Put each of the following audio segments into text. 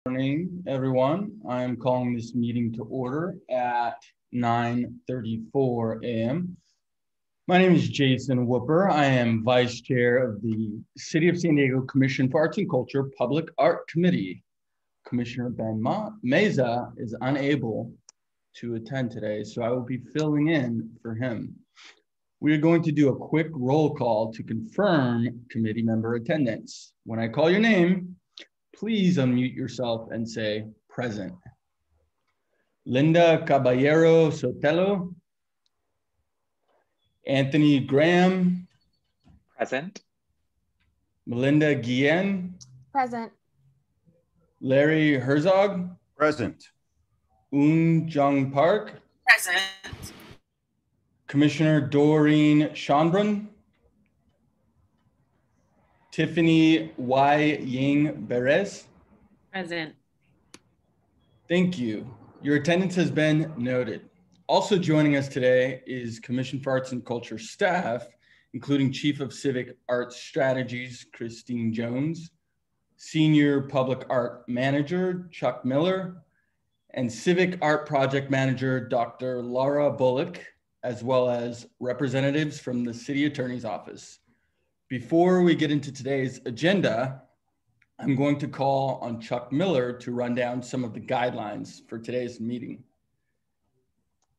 Morning, everyone. I am calling this meeting to order at 9:34 a.m. My name is Jason Whooper. I am Vice Chair of the City of San Diego Commission for Arts and Culture Public Art Committee. Commissioner Ben Meza is unable to attend today, so I will be filling in for him. We are going to do a quick roll call to confirm committee member attendance. When I call your name, please unmute yourself and say present. Linda Caballero Sotelo. Anthony Graham. Present. Melinda Guillen. Present. Larry Herzog. Present. Jung Park. Present. Commissioner Doreen Schonbrun. Tiffany Y. Ying Perez. Present. Thank you. Your attendance has been noted. Also joining us today is Commission for Arts and Culture staff, including Chief of Civic Arts Strategies, Christine Jones, Senior Public Art Manager, Chuck Miller, and Civic Art Project Manager, Dr. Laura Bullock, as well as representatives from the City Attorney's Office. Before we get into today's agenda, I'm going to call on Chuck Miller to run down some of the guidelines for today's meeting.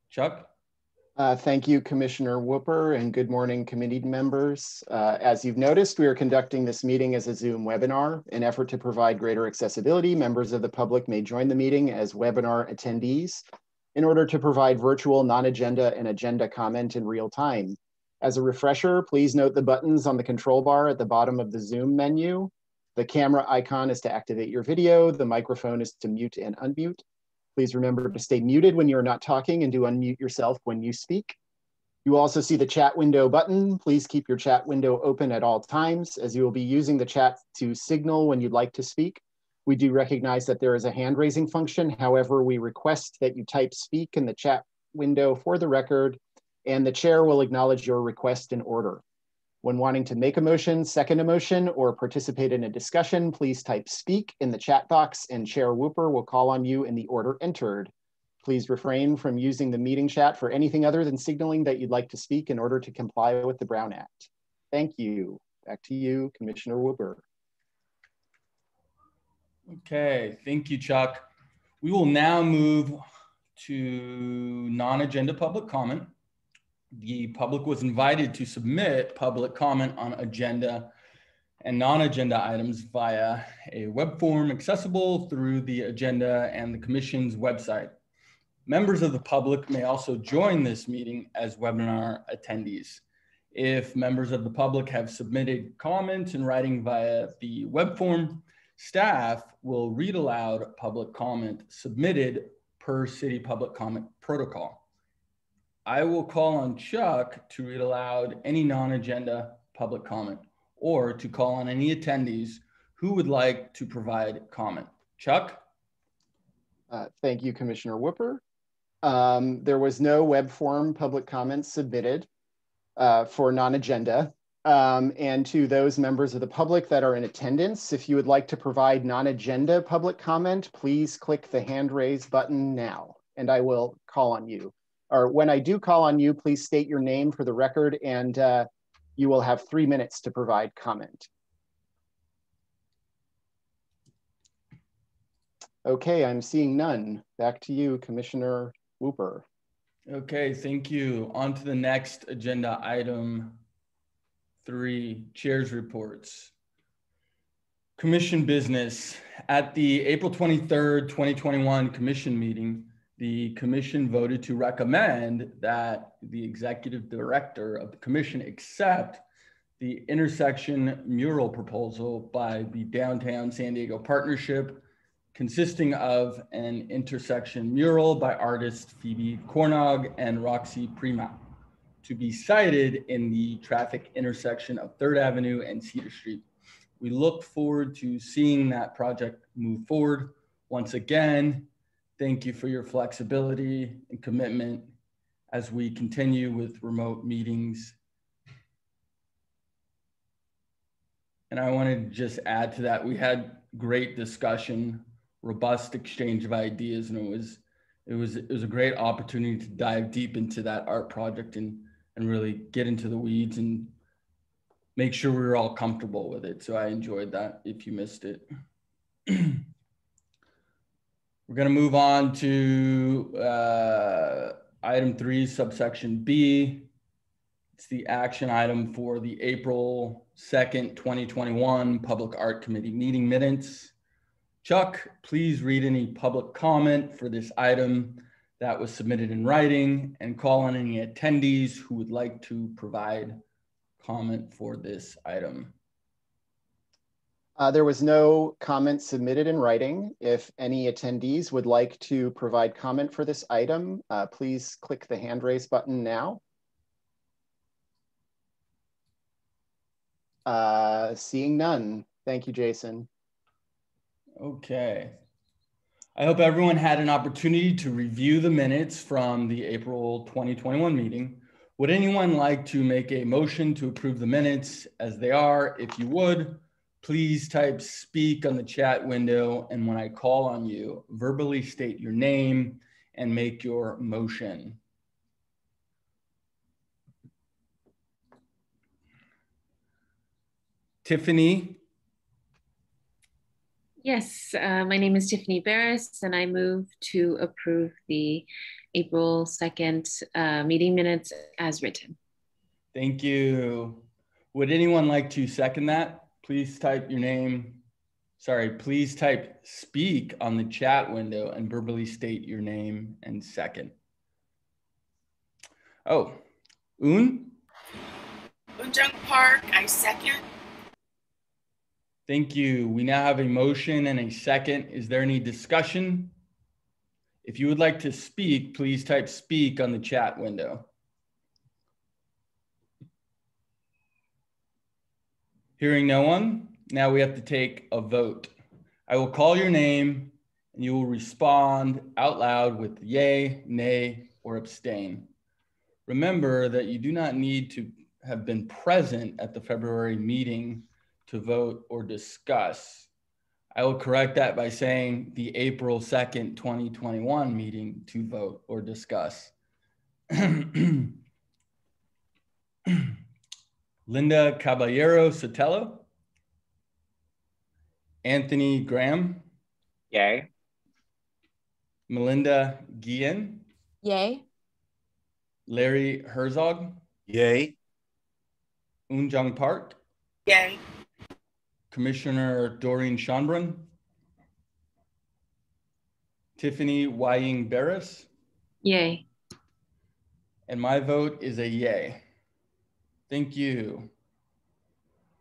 Chuck? Thank you, Commissioner Whooper, and good morning, committee members. As you've noticed, we are conducting this meeting as a Zoom webinar. In effort to provide greater accessibility, members of the public may join the meeting as webinar attendees in order to provide virtual non-agenda and agenda comment in real time. As a refresher, please note the buttons on the control bar at the bottom of the Zoom menu. The camera icon is to activate your video. The microphone is to mute and unmute. Please remember to stay muted when you're not talking and to unmute yourself when you speak. You also see the chat window button. Please keep your chat window open at all times, as you will be using the chat to signal when you'd like to speak. We do recognize that there is a hand raising function. However, we request that you type speak in the chat window for the record, and the chair will acknowledge your request in order. When wanting to make a motion, second a motion, or participate in a discussion, please type speak in the chat box and Chair Whooper will call on you in the order entered. Please refrain from using the meeting chat for anything other than signaling that you'd like to speak in order to comply with the Brown Act. Thank you. Back to you, Commissioner Whooper. Okay, thank you, Chuck. We will now move to non-agenda public comment. The public was invited to submit public comment on agenda and non-agenda items via a web form accessible through the agenda and the Commission's website. Members of the public may also join this meeting as webinar attendees. If members of the public have submitted comments in writing via the web form, staff will read aloud public comment submitted per City Public Comment Protocol. I will call on Chuck to read aloud any non-agenda public comment or to call on any attendees who would like to provide comment. Chuck? Thank you, Commissioner Whooper. There was no web form public comments submitted for non-agenda. And to those members of the public that are in attendance, if you would like to provide non-agenda public comment, please click the hand raise button now, and I will call on you. Or when I do call on you, please state your name for the record, and you will have 3 minutes to provide comment. Okay, I'm seeing none. Back to you, Commissioner Whooper. Okay, thank you. On to the next agenda item 3, Chair's Reports. Commission business. At the April 23rd, 2021 Commission meeting, the Commission voted to recommend that the Executive Director of the Commission accept the intersection mural proposal by the Downtown San Diego Partnership, consisting of an intersection mural by artists Phoebe Cornog and Roxy Prima, to be sited in the traffic intersection of 3rd Avenue and Cedar Street. We look forward to seeing that project move forward. Once again, thank you for your flexibility and commitment as we continue with remote meetings. And I wanted to just add to that, we had great discussion robust exchange of ideas, and it was a great opportunity to dive deep into that art project and really get into the weeds and make sure we were all comfortable with it. So I enjoyed that if you missed it. We're going to move on to item 3, subsection B. It's the action item for the April 2nd, 2021 Public Art Committee meeting minutes. Chuck, please read any public comment for this item that was submitted in writing and call on any attendees who would like to provide comment for this item. There was no comment submitted in writing. If any attendees would like to provide comment for this item, please click the hand raise button now. Seeing none. Thank you, Jason. Okay. I hope everyone had an opportunity to review the minutes from the April 2021 meeting. Would anyone like to make a motion to approve the minutes as they are? If you would, please type speak on the chat window, and when I call on you, verbally state your name and make your motion. Tiffany? Yes, my name is Tiffany Barris, and I move to approve the April 2nd meeting minutes as written. Thank you. Would anyone like to second that? Please type your name. Sorry, please type speak on the chat window and verbally state your name and second. Oh, Un Jung Park, I second. Thank you. We now have a motion and a second. Is there any discussion? If you would like to speak, please type speak on the chat window. Hearing no one, now we have to take a vote. I will call your name and you will respond out loud with yay, nay, or abstain. Remember that you do not need to have been present at the February meeting to vote or discuss. I will correct that by saying the April 2nd, 2021 meeting to vote or discuss. Linda Caballero Sotelo. Anthony Graham. Yay. Melinda Guillen. Yay. Larry Herzog. Yay. Unjung Park. Yay. Commissioner Doreen Schonbrun. Tiffany Wying Barris. Yay. And my vote is a yay. Thank you.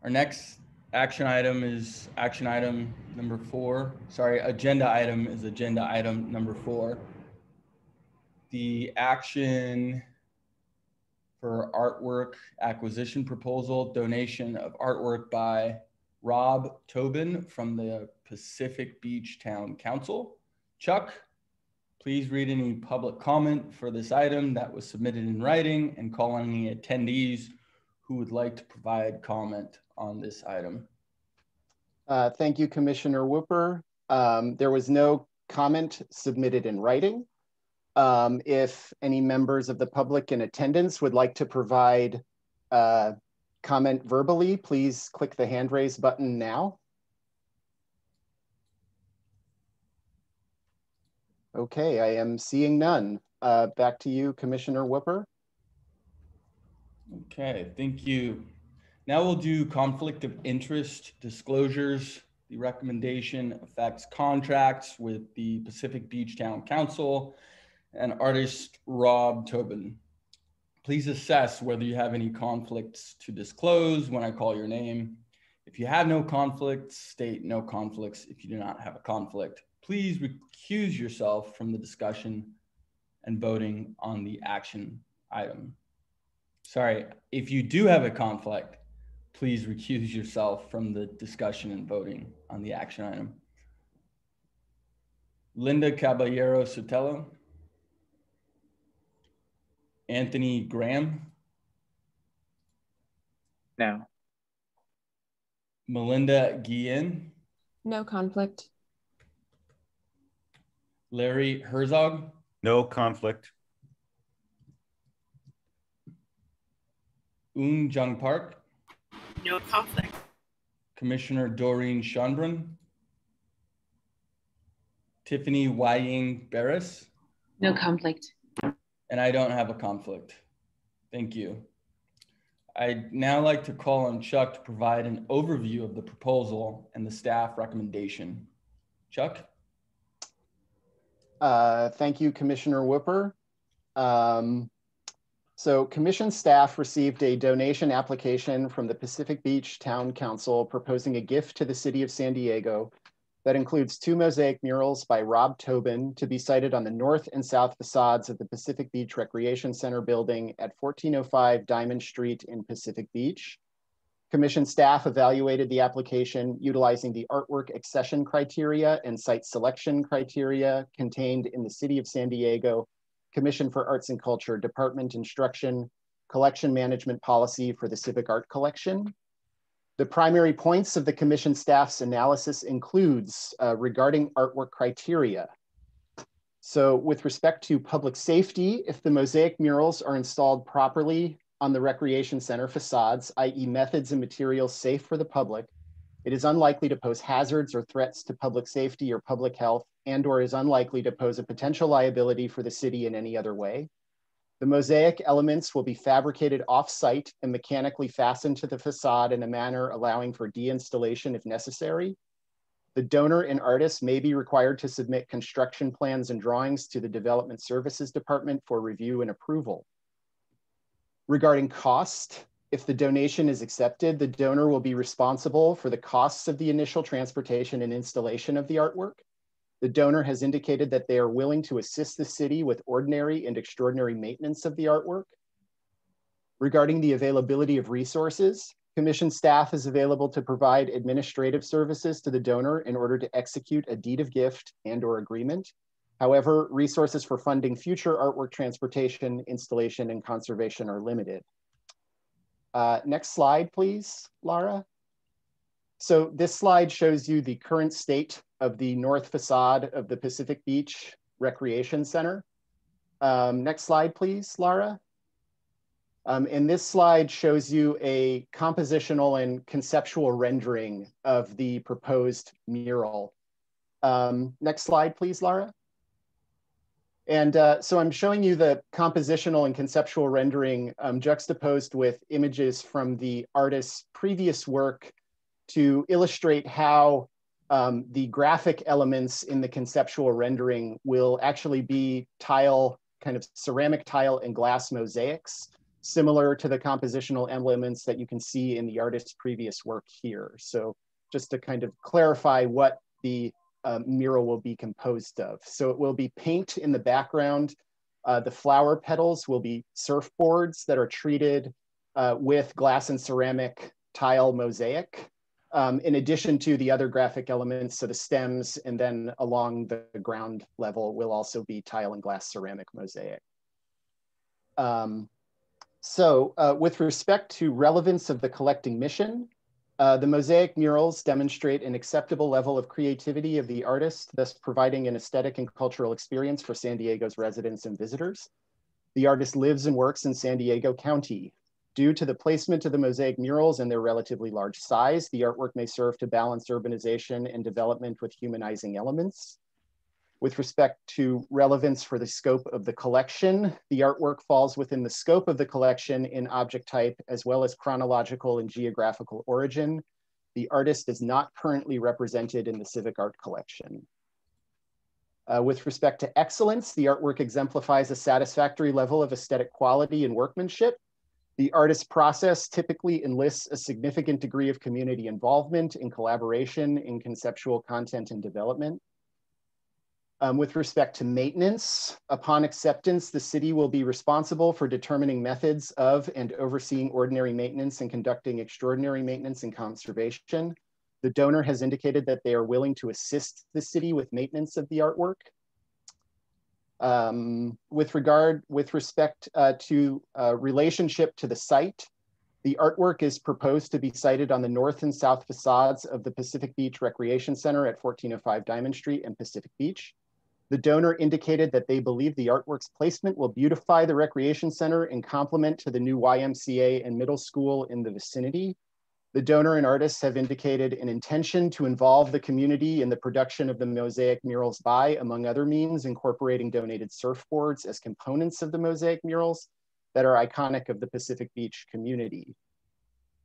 Our next action item is action item number 4. Sorry, agenda item is agenda item number 4. The action for artwork acquisition proposal, donation of artwork by Rob Tobin from the Pacific Beach Town Council. Chuck, please read any public comment for this item that was submitted in writing and call on any attendees who would like to provide comment on this item. Thank you, Commissioner Whooper. There was no comment submitted in writing. If any members of the public in attendance would like to provide comment verbally, please click the hand raise button now. Okay, I am seeing none. Back to you, Commissioner Whooper. Okay, thank you. Now we'll do conflict of interest disclosures. The recommendation affects contracts with the Pacific Beach Town Council and artist Rob Tobin. Please assess whether you have any conflicts to disclose when I call your name. If you have no conflicts, state no conflicts. If you do not have a conflict, please recuse yourself from the discussion and voting on the action item. Sorry, if you do have a conflict, please recuse yourself from the discussion and voting on the action item. Linda Caballero Sotelo. Anthony Graham. No. Melinda Guillen. No conflict. Larry Herzog, No conflict. Jung Park, No conflict. Commissioner Doreen Schonbrun, Tiffany Wying Barris, No conflict. and I don't have a conflict. Thank you. I'd now like to call on Chuck to provide an overview of the proposal and the staff recommendation. Chuck? Thank you, Commissioner Whooper. So commission staff received a donation application from the Pacific Beach Town Council proposing a gift to the city of San Diego that includes 2 mosaic murals by Rob Tobin to be sited on the north and south facades of the Pacific Beach Recreation Center building at 1405 Diamond Street in Pacific Beach. Commission staff evaluated the application utilizing the artwork accession criteria and site selection criteria contained in the City of San Diego Commission for Arts and Culture Department Instruction Collection Management Policy for the Civic Art Collection. The primary points of the commission staff's analysis includes regarding artwork criteria. So with respect to public safety, if the mosaic murals are installed properly on the recreation center facades, i.e. methods and materials safe for the public, it is unlikely to pose hazards or threats to public safety or public health, and/or is unlikely to pose a potential liability for the city in any other way. The mosaic elements will be fabricated off-site and mechanically fastened to the facade in a manner allowing for deinstallation if necessary. The donor and artist may be required to submit construction plans and drawings to the Development Services Department for review and approval. Regarding cost, if the donation is accepted, the donor will be responsible for the costs of the initial transportation and installation of the artwork. The donor has indicated that they are willing to assist the city with ordinary and extraordinary maintenance of the artwork. Regarding the availability of resources, commission staff is available to provide administrative services to the donor in order to execute a deed of gift and/or agreement. However, resources for funding future artwork transportation, installation, and conservation are limited. Next slide, please, Lara. So this slide shows you the current state of the north facade of the Pacific Beach Recreation Center. Next slide, please, Lara. And this slide shows you a compositional and conceptual rendering of the proposed mural. Next slide, please, Lara. And so I'm showing you the compositional and conceptual rendering juxtaposed with images from the artist's previous work to illustrate how the graphic elements in the conceptual rendering will actually be tile, kind of ceramic tile and glass mosaics, similar to the compositional elements that you can see in the artist's previous work here. So just to kind of clarify what the mural will be composed of. So it will be paint in the background. The flower petals will be surfboards that are treated with glass and ceramic tile mosaic, in addition to the other graphic elements. So the stems and then along the ground level will also be tile and glass ceramic mosaic. With respect to relevance of the collecting mission, the mosaic murals demonstrate an acceptable level of creativity of the artist, thus providing an aesthetic and cultural experience for San Diego's residents and visitors. The artist lives and works in San Diego County. Due to the placement of the mosaic murals and their relatively large size, the artwork may serve to balance urbanization and development with humanizing elements. With respect to relevance for the scope of the collection, the artwork falls within the scope of the collection in object type, as well as chronological and geographical origin. The artist is not currently represented in the Civic Art Collection. With respect to excellence, the artwork exemplifies a satisfactory level of aesthetic quality and workmanship. The artist's process typically enlists a significant degree of community involvement and collaboration in conceptual content and development. With respect to maintenance, upon acceptance, the city will be responsible for determining methods of and overseeing ordinary maintenance and conducting extraordinary maintenance and conservation. The donor has indicated that they are willing to assist the city with maintenance of the artwork. With respect to relationship to the site, the artwork is proposed to be sited on the north and south facades of the Pacific Beach Recreation Center at 1405 Diamond Street and Pacific Beach. The donor indicated that they believe the artwork's placement will beautify the recreation center and complement to the new YMCA and middle school in the vicinity. The donor and artists have indicated an intention to involve the community in the production of the Mosaic murals by, among other means, incorporating donated surfboards as components of the Mosaic murals that are iconic of the Pacific Beach community.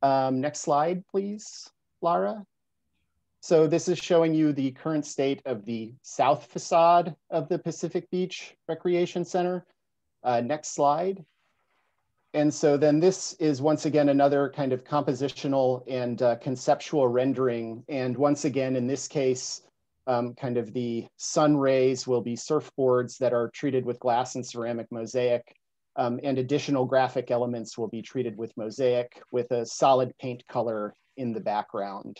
Next slide, please, Lara. So this is showing you the current state of the south facade of the Pacific Beach Recreation Center. Next slide. And so then this is once again another kind of compositional and conceptual rendering. And once again, in this case, kind of the sun rays will be surfboards that are treated with glass and ceramic mosaic, and additional graphic elements will be treated with mosaic with a solid paint color in the background.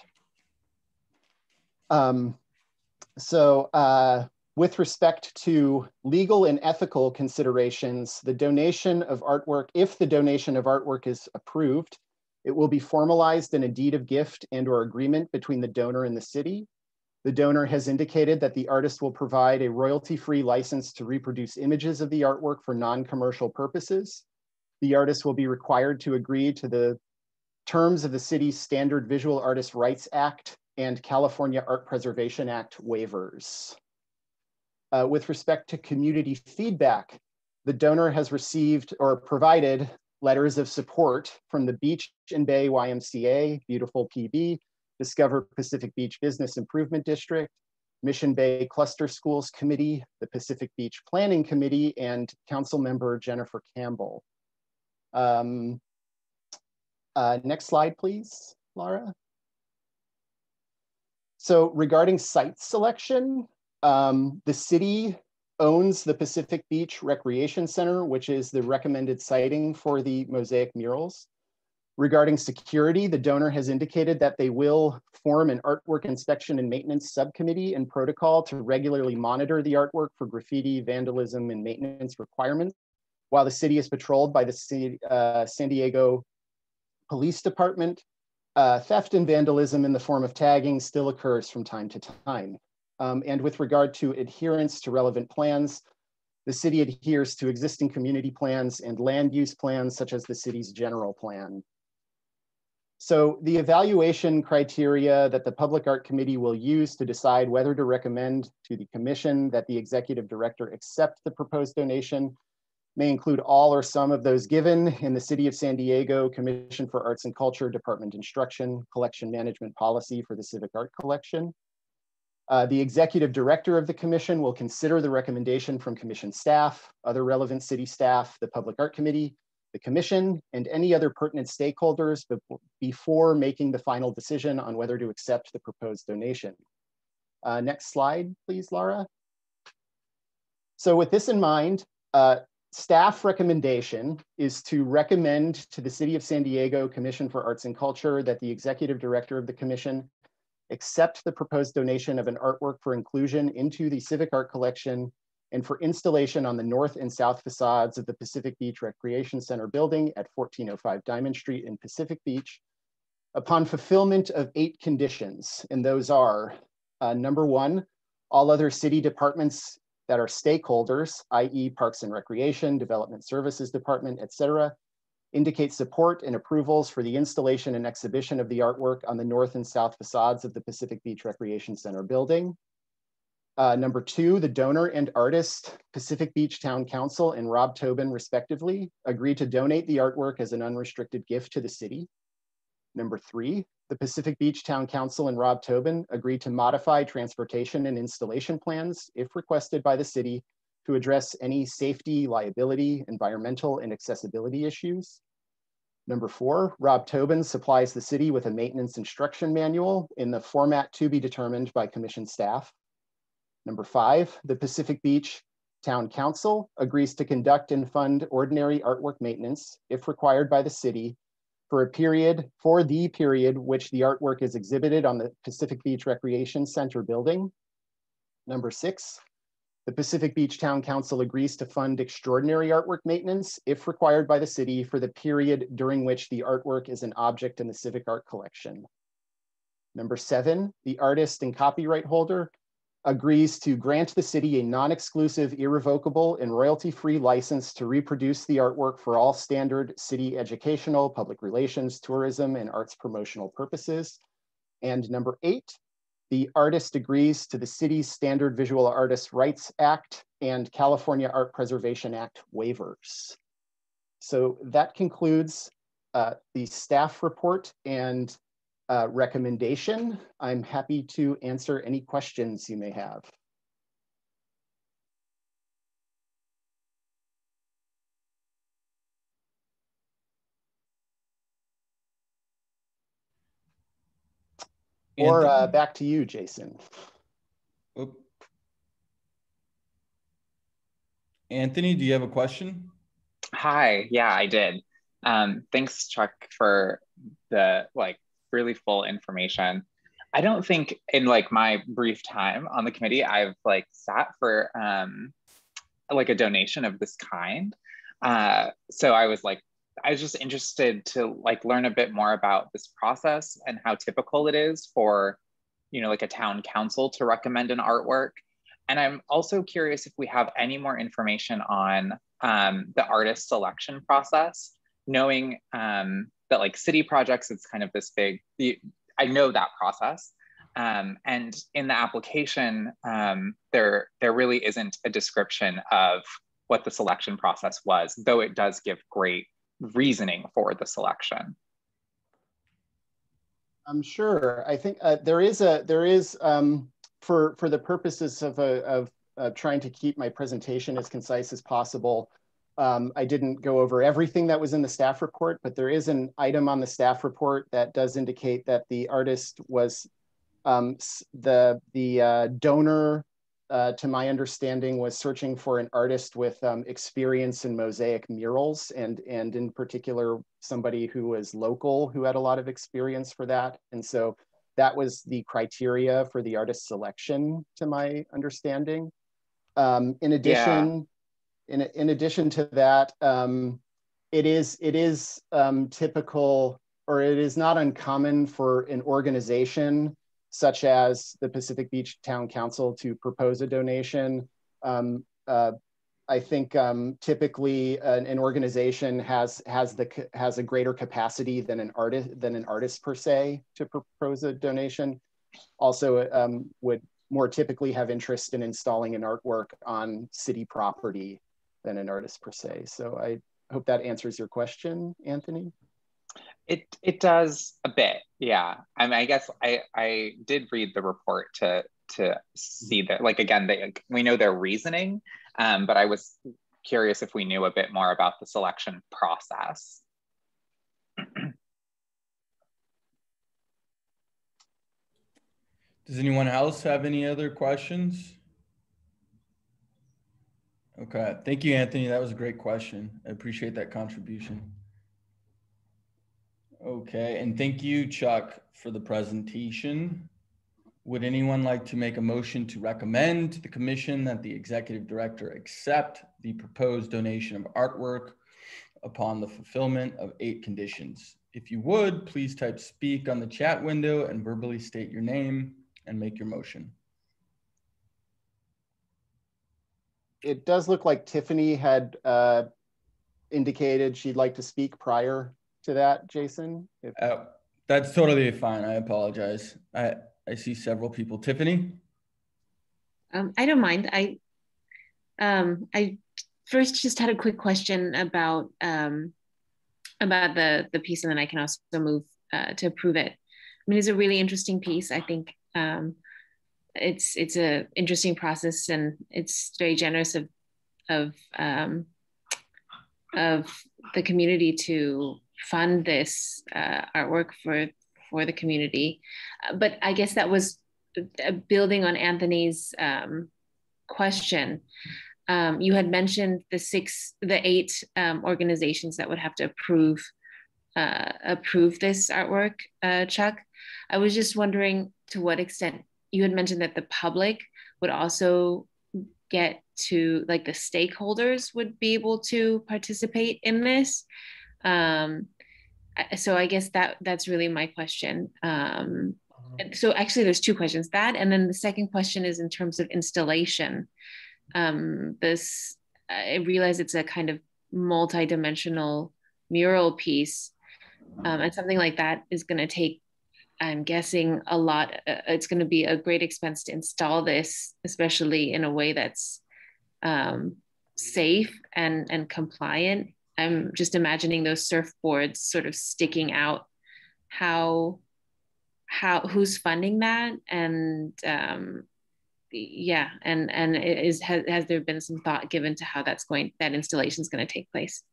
With respect to legal and ethical considerations, the donation of artwork, if the donation of artwork is approved, it will be formalized in a deed of gift and or agreement between the donor and the city. The donor has indicated that the artist will provide a royalty-free license to reproduce images of the artwork for non-commercial purposes. The artist will be required to agree to the terms of the city's Standard Visual Artist Rights Act and California Art Preservation Act waivers. With respect to community feedback, the donor has received or provided letters of support from the Beach and Bay YMCA, Beautiful PB, Discover Pacific Beach Business Improvement District, Mission Bay Cluster Schools Committee, the Pacific Beach Planning Committee, and Council Member Jennifer Campbell. Next slide, please, Lara. So regarding site selection, the city owns the Pacific Beach Recreation Center, which is the recommended siting for the Mosaic murals. Regarding security, the donor has indicated that they will form an artwork inspection and maintenance subcommittee and protocol to regularly monitor the artwork for graffiti, vandalism, and maintenance requirements, while the city is patrolled by the San Diego Police Department. Theft and vandalism in the form of tagging still occurs from time to time. And with regard to adherence to relevant plans, the city adheres to existing community plans and land use plans, such as the city's general plan. So the evaluation criteria that the Public Art Committee will use to decide whether to recommend to the commission that the executive director accept the proposed donation may include all or some of those given in the City of San Diego Commission for Arts and Culture, Department Instruction, Collection Management Policy for the Civic Art Collection. The executive director of the commission will consider the recommendation from commission staff, other relevant city staff, the Public Art Committee, the commission, and any other pertinent stakeholders before making the final decision on whether to accept the proposed donation. Next slide, please, Lara. So with this in mind, staff recommendation is to recommend to the City of San Diego Commission for Arts and Culture that the executive director of the commission accept the proposed donation of an artwork for inclusion into the Civic Art Collection and for installation on the north and south facades of the Pacific Beach Recreation Center building at 1405 Diamond Street in Pacific Beach upon fulfillment of 8 conditions. And those are, number 1, all other city departments that are stakeholders, i.e. Parks and Recreation, Development Services Department, et cetera, indicate support and approvals for the installation and exhibition of the artwork on the north and south facades of the Pacific Beach Recreation Center building. Number 2, the donor and artist, Pacific Beach Town Council and Rob Tobin, respectively, agree to donate the artwork as an unrestricted gift to the city. Number 3, the Pacific Beach Town Council and Rob Tobin agree to modify transportation and installation plans, if requested by the city, to address any safety, liability, environmental, and accessibility issues. Number 4, Rob Tobin supplies the city with a maintenance instruction manual in the format to be determined by commission staff. Number 5, the Pacific Beach Town Council agrees to conduct and fund ordinary artwork maintenance, if required by the city, for the period which the artwork is exhibited on the Pacific Beach Recreation Center building. Number 6, the Pacific Beach Town Council agrees to fund extraordinary artwork maintenance, if required by the city, for the period during which the artwork is an object in the Civic Art Collection. Number 7, the artist and copyright holder agrees to grant the city a non-exclusive, irrevocable, and royalty-free license to reproduce the artwork for all standard city educational, public relations, tourism, and arts promotional purposes. And number 8, the artist agrees to the city's Standard Visual Artists' Rights Act and California Art Preservation Act waivers. So that concludes the staff report and recommendation. I'm happy to answer any questions you may have. Or back to you, Jason. Oop. Anthony, do you have a question? Hi, yeah, I did. Thanks, Chuck, for the really full information. I don't think in my brief time on the committee, I've sat for a donation of this kind. So I was just interested to learn a bit more about this process and how typical it is for, a town council to recommend an artwork. And I'm also curious if we have any more information on the artist selection process, knowing that city projects, it's kind of this big, I know that process. And in the application, there really isn't a description of what the selection process was, though it does give great reasoning for the selection. I'm sure. I think there is for the purposes of trying to keep my presentation as concise as possible. I didn't go over everything that was in the staff report, but there is an item on the staff report that does indicate that the artist was the donor, to my understanding, was searching for an artist with experience in mosaic murals, and in particular, somebody who was local who had a lot of experience for that. And so that was the criteria for the artist selection, to my understanding. In addition to that, it is typical, or it is not uncommon for an organization such as the Pacific Beach Town Council to propose a donation. I think typically an organization has a greater capacity than an artist per se to propose a donation. Also, would more typically have interest in installing an artwork on city property than an artist per se. So I hope that answers your question, Anthony. It does a bit, yeah. I mean, I guess I did read the report to see that, again, we know their reasoning, but I was curious if we knew a bit more about the selection process. Does anyone else have any other questions? Okay, thank you, Anthony. That was a great question. I appreciate that contribution. Okay, and thank you, Chuck, for the presentation. Would anyone like to make a motion to recommend to the commission that the executive director accept the proposed donation of artwork upon the fulfillment of 8 conditions? If you would, please type speak on the chat window and verbally state your name and make your motion. It does look like Tiffany had indicated she'd like to speak prior to that, Jason. That's totally fine. I apologize. I see several people. Tiffany? I don't mind. I first just had a quick question about the piece, and then I can also move to approve it. I mean, it's a really interesting piece. I think it's a interesting process, and it's very generous of the community to fund this artwork for the community. But I guess that was building on Anthony's question. You had mentioned the 8 organizations that would have to approve this artwork, Chuck. I was just wondering to what extent you had mentioned that the public would also get to, the stakeholders would be able to participate in this. So I guess that's really my question. So actually there's two questions, that, and then the second question is in terms of installation. I realize it's a kind of multi-dimensional mural piece, and something like that is going to take, I'm guessing, a lot. It's going to be a great expense to install this, especially in a way that's safe and compliant. I'm just imagining those surfboards sort of sticking out. Who's funding that? And yeah, and has there been some thought given to how that installation is going to take place?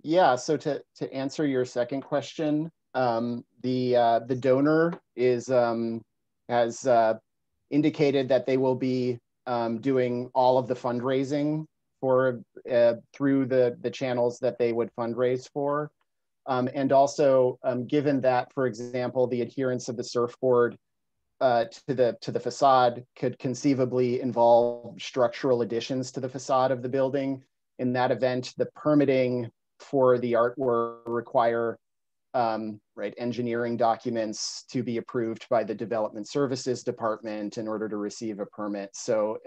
Yeah, so to answer your second question, the donor has indicated that they will be doing all of the fundraising for through the channels that they would fundraise for. And also, given that, for example, the adherence of the surfboard to the facade could conceivably involve structural additions to the facade of the building. In that event, the permitting for the artwork require engineering documents to be approved by the Development Services Department in order to receive a permit. So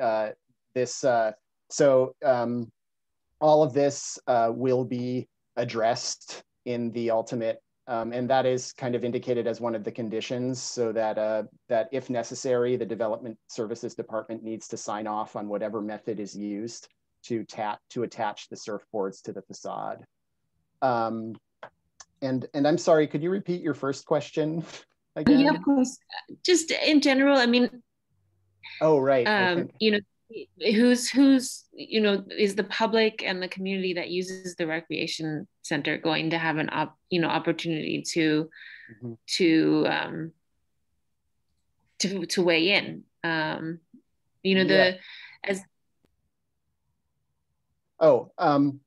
all of this will be addressed in the ultimate, and that is kind of indicated as one of the conditions, so that that if necessary, the Development Services Department needs to sign off on whatever method is used to attach the surfboards to the facade. And I'm sorry, could you repeat your first question again? Yeah, of course. Just in general, I mean. Oh, right. You know, who's is the public and the community that uses the recreation center going to have an opportunity to weigh in?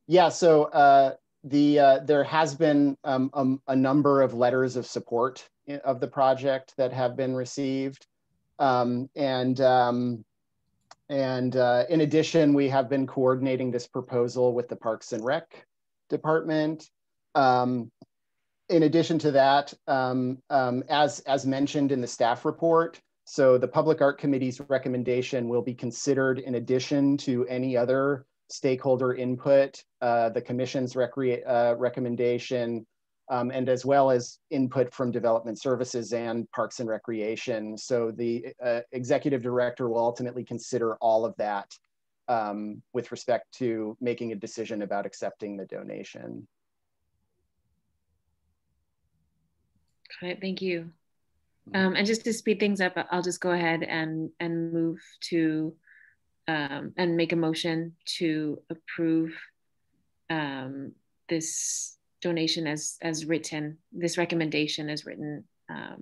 Yeah. So there has been a number of letters of support of the project that have been received, and in addition, we have been coordinating this proposal with the Parks and Rec Department. In addition to that, as mentioned in the staff report, so the Public Art Committee's recommendation will be considered in addition to any other stakeholder input, the Commission's recommendation, and as well as input from Development Services and Parks and Recreation. So the Executive Director will ultimately consider all of that with respect to making a decision about accepting the donation. Got it, thank you. And just to speed things up, I'll just go ahead and move to and make a motion to approve this donation as written, this recommendation as written. I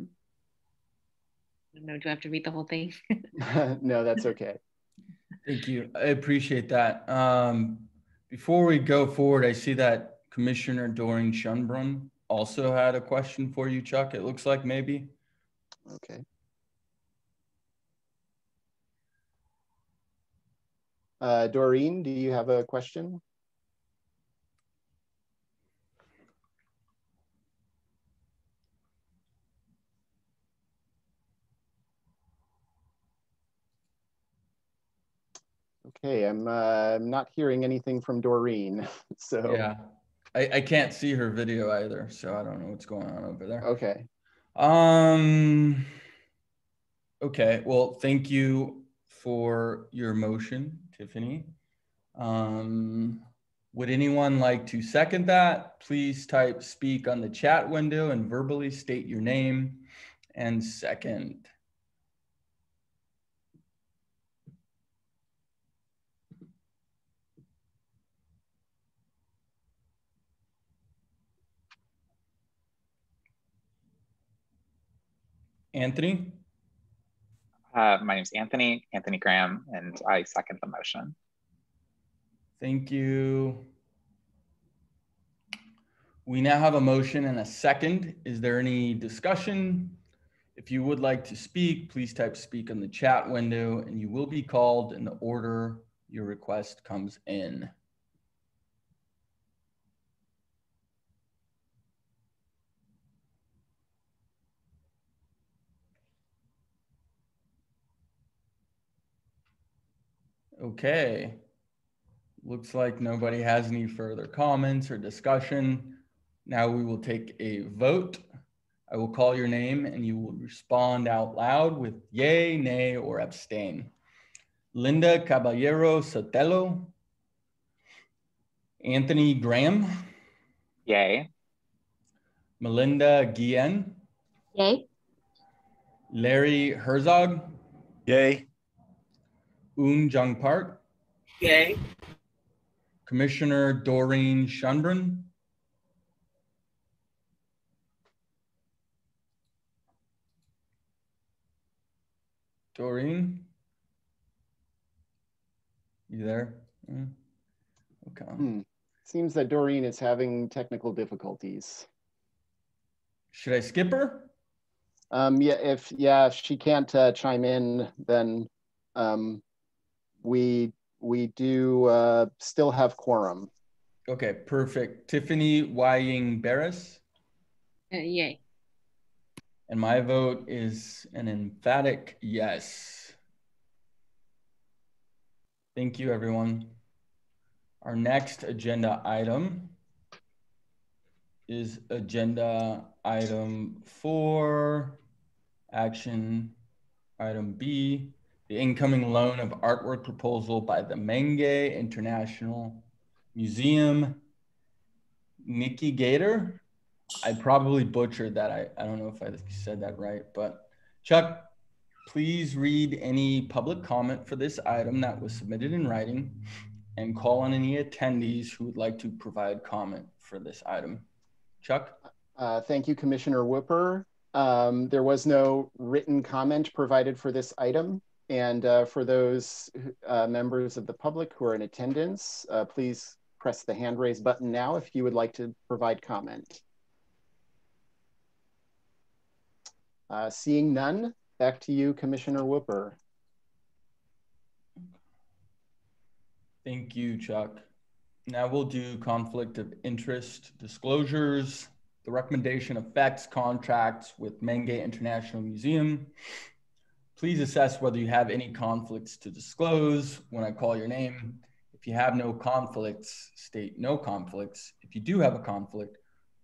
don't know, do I have to read the whole thing? No, that's okay. Thank you. I appreciate that. Before we go forward, I see that Commissioner Doreen Schönbrunn also had a question for you, Chuck. It looks like maybe. Okay. Doreen, do you have a question? Okay, I'm not hearing anything from Doreen, so. Yeah, I can't see her video either, so I don't know what's going on over there. Okay. Okay, well, thank you for your motion, Tiffany. Would anyone like to second that? Please type speak on the chat window and verbally state your name and second. Anthony? My name is Anthony Graham, and I second the motion. Thank you. We now have a motion and a second. Is there any discussion? If you would like to speak, please type speak in the chat window and you will be called in the order your request comes in. Okay. Looks like nobody has any further comments or discussion. Now we will take a vote. I will call your name and you will respond out loud with yay, nay, or abstain. Linda Caballero Sotelo. Anthony Graham. Yay. Melinda Guillen. Yay. Larry Herzog. Yay. Jung Park. Yay. Commissioner Doreen Schunbrun. Doreen? You there? Okay. Seems that Doreen is having technical difficulties. Should I skip her? If she can't chime in, then we do still have quorum. Okay, perfect. Tiffany Wying Barris. Yay. And my vote is an emphatic yes. Thank you, everyone. Our next agenda item is agenda item 4, action item B, the incoming loan of artwork proposal by the Minge International Museum. Nikki Gator. I probably butchered that. I don't know if I said that right, but Chuck, please read any public comment for this item that was submitted in writing and call on any attendees who would like to provide comment for this item. Chuck? Thank you, Commissioner Whooper. There was no written comment provided for this item. And for those members of the public who are in attendance, please press the hand raise button now if you would like to provide comment. Seeing none, back to you, Commissioner Whooper. Thank you, Chuck. Now we'll do conflict of interest disclosures. The recommendation affects contracts with Minge International Museum. Please assess whether you have any conflicts to disclose when I call your name. If you have no conflicts, state no conflicts. If you do have a conflict,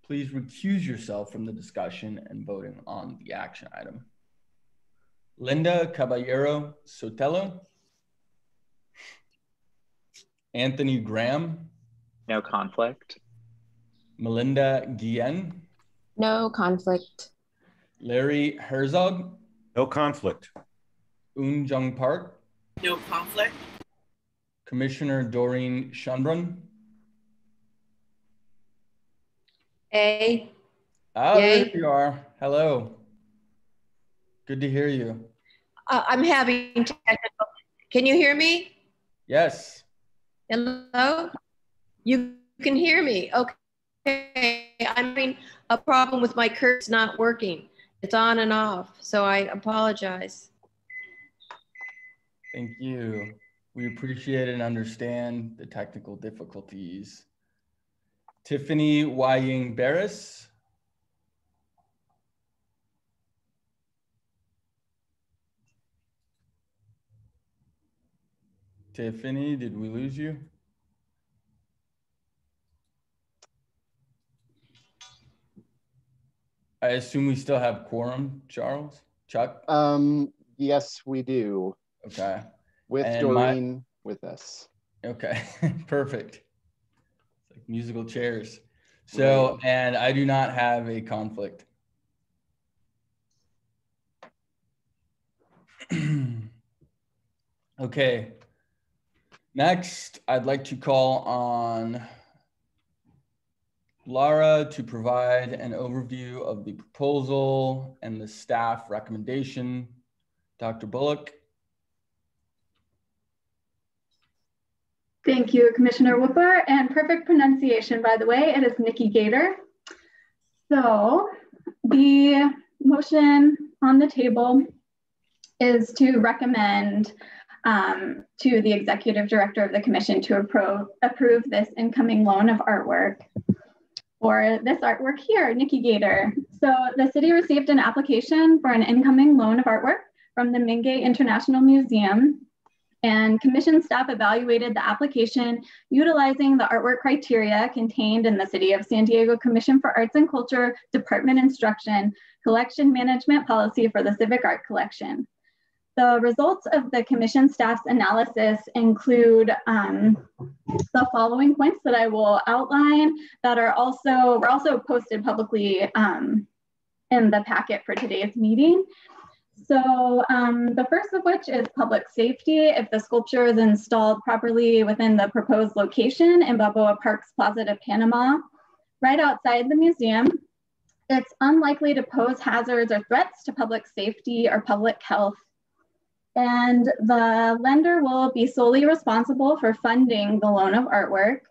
please recuse yourself from the discussion and voting on the action item. Linda Caballero Sotelo. Anthony Graham. No conflict. Melinda Guillen. No conflict. Larry Herzog. No conflict. Jung Park. No conflict. Commissioner Doreen Schunbrun. A. Oh, Yay. there you are. Hello. Good to hear you. I'm having technical. Can you hear me? Yes. Hello? You can hear me. Okay. I'm having a problem with my curtains not working. It's on and off, so I apologize. Thank you. We appreciate and understand the technical difficulties. Tiffany Wying Barris. Tiffany, did we lose you? I assume we still have quorum, Charles? Chuck? Yes, we do. Okay. With And Doreen with us. Okay, perfect. It's like musical chairs. So, and I do not have a conflict. Okay. Next, I'd like to call on Laura to provide an overview of the proposal and the staff recommendation. Dr. Bullock. Thank you, Commissioner Whooper, and perfect pronunciation, by the way. It is Nikki Gator. So the motion on the table is to recommend to the executive director of the commission to approve this incoming loan of artwork for this artwork here, Nikki Gator. So the city received an application for an incoming loan of artwork from the Minge International Museum And commission staff evaluated the application utilizing the artwork criteria contained in the City of San Diego Commission for Arts and Culture Department Instruction Collection Management Policy for the Civic Art Collection. The results of the commission staff's analysis include the following points that I will outline that were also posted publicly in the packet for today's meeting. So the first of which is public safety. If the sculpture is installed properly within the proposed location in Balboa Park's Plaza de Panama, right outside the museum, it's unlikely to pose hazards or threats to public safety or public health. And the lender will be solely responsible for funding the loan of artwork.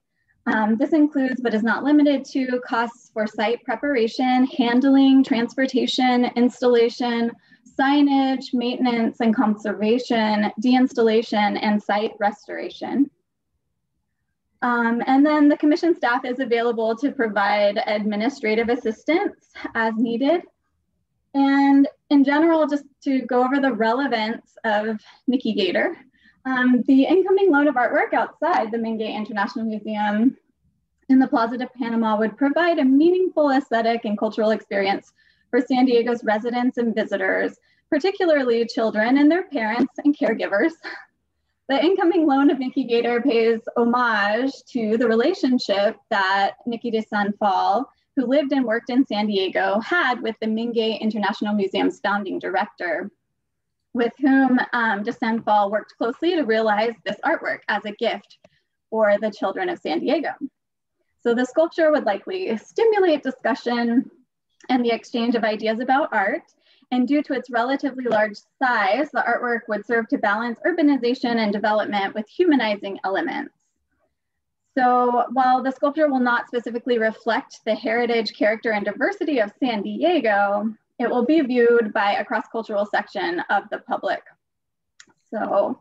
This includes, but is not limited to, costs for site preparation, handling, transportation, installation, signage, maintenance and conservation, deinstallation, and site restoration. And then the commission staff is available to provide administrative assistance as needed. And in general, just to go over the relevance of Nikki Gator, the incoming loan of artwork outside the Minge International Museum in the Plaza de Panama would provide a meaningful aesthetic and cultural experience for San Diego's residents and visitors, particularly children and their parents and caregivers. The incoming loan of Nikki Gator pays homage to the relationship that Nikki de Sanfal, who lived and worked in San Diego, had with the Minge International Museum's founding director, with whom de Sanfal worked closely to realize this artwork as a gift for the children of San Diego. So the sculpture would likely stimulate discussion and the exchange of ideas about art. And due to its relatively large size, the artwork would serve to balance urbanization and development with humanizing elements. So while the sculpture will not specifically reflect the heritage, character, and diversity of San Diego, it will be viewed by a cross-cultural section of the public. So,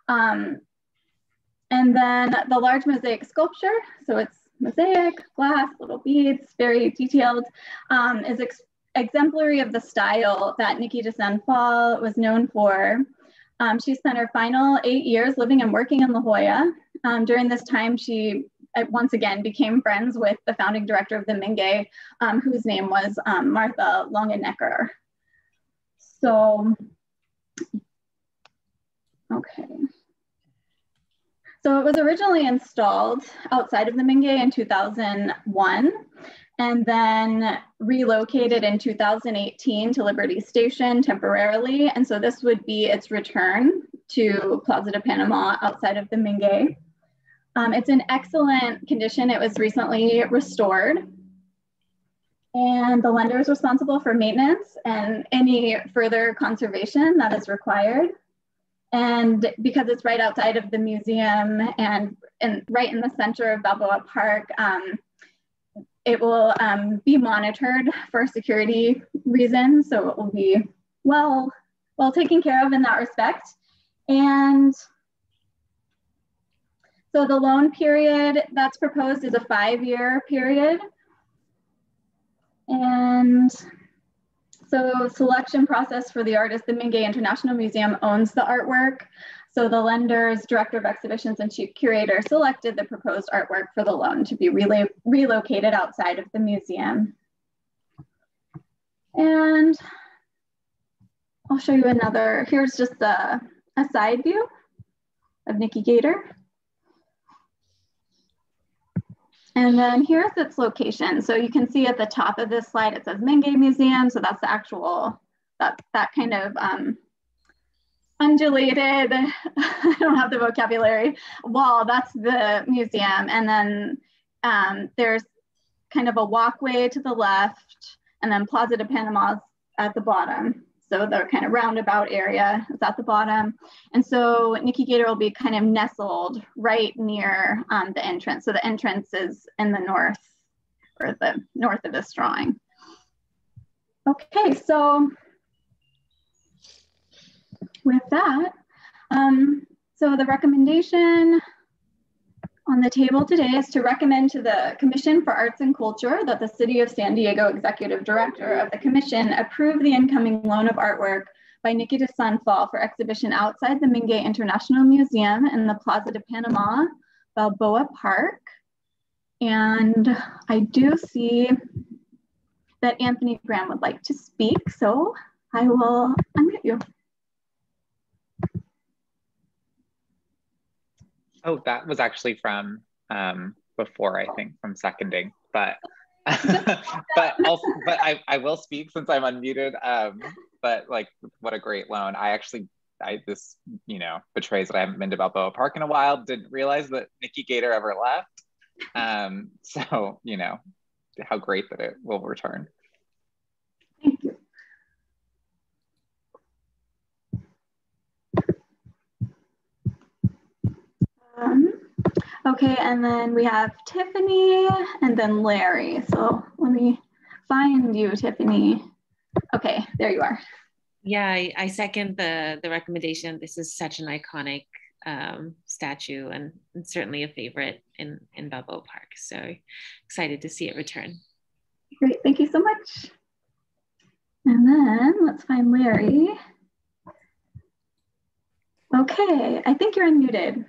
and then the large mosaic sculpture, so it's mosaic, glass, little beads, very detailed, is exemplary of the style that Nikki de Sanfal was known for. She spent her final 8 years living and working in La Jolla. During this time, she once again became friends with the founding director of the Minge, whose name was Martha Longenecker. So, okay. So it was originally installed outside of the Minge in 2001, and then relocated in 2018 to Liberty Station temporarily. And so this would be its return to Plaza de Panama outside of the Minge. It's in excellent condition. It was recently restored. And the lender is responsible for maintenance and any further conservation that is required. And because it's right outside of the museum and right in the center of Balboa Park, it will be monitored for security reasons. So it will be well taken care of in that respect. And so the loan period that's proposed is a 5-year period. And so selection process for the artist, the Minge International Museum owns the artwork. So the lender's director of exhibitions and chief curator selected the proposed artwork for the loan to be relocated outside of the museum. And I'll show you another, here's just a side view of Nikki Gator. And then here's its location. So you can see at the top of this slide, it says Minge Museum. So that's the actual, that kind of undulated, I don't have the vocabulary, wall, that's the museum. And then there's kind of a walkway to the left, and then Plaza de Panama at the bottom. So the kind of roundabout area is at the bottom. And so Nikki Gator will be kind of nestled right near the entrance. So the entrance is in the north, or the north of this drawing. Okay, so with that, so the recommendation on the table today is to recommend to the Commission for Arts and Culture that the City of San Diego Executive Director of the Commission approve the incoming loan of artwork by Nikki de Sunfall for exhibition outside the Minge International Museum in the Plaza de Panama, Balboa Park. And I do see that Anthony Graham would like to speak, so I will unmute you. Oh, that was actually from before, I think, from seconding, but I will speak since I'm unmuted. But like, what a great loan. This, you know, betrays that I haven't been to Balboa Park in a while. Didn't realize that Nikki Gator ever left. So, you know, how great that it will return. Thank you. Okay, and then we have Tiffany and then Larry. So let me find you, Tiffany. Okay, there you are. Yeah, I second the recommendation. This is such an iconic statue and certainly a favorite in Balboa Park. So excited to see it return. Great, thank you so much. And then let's find Larry. Okay, I think you're unmuted.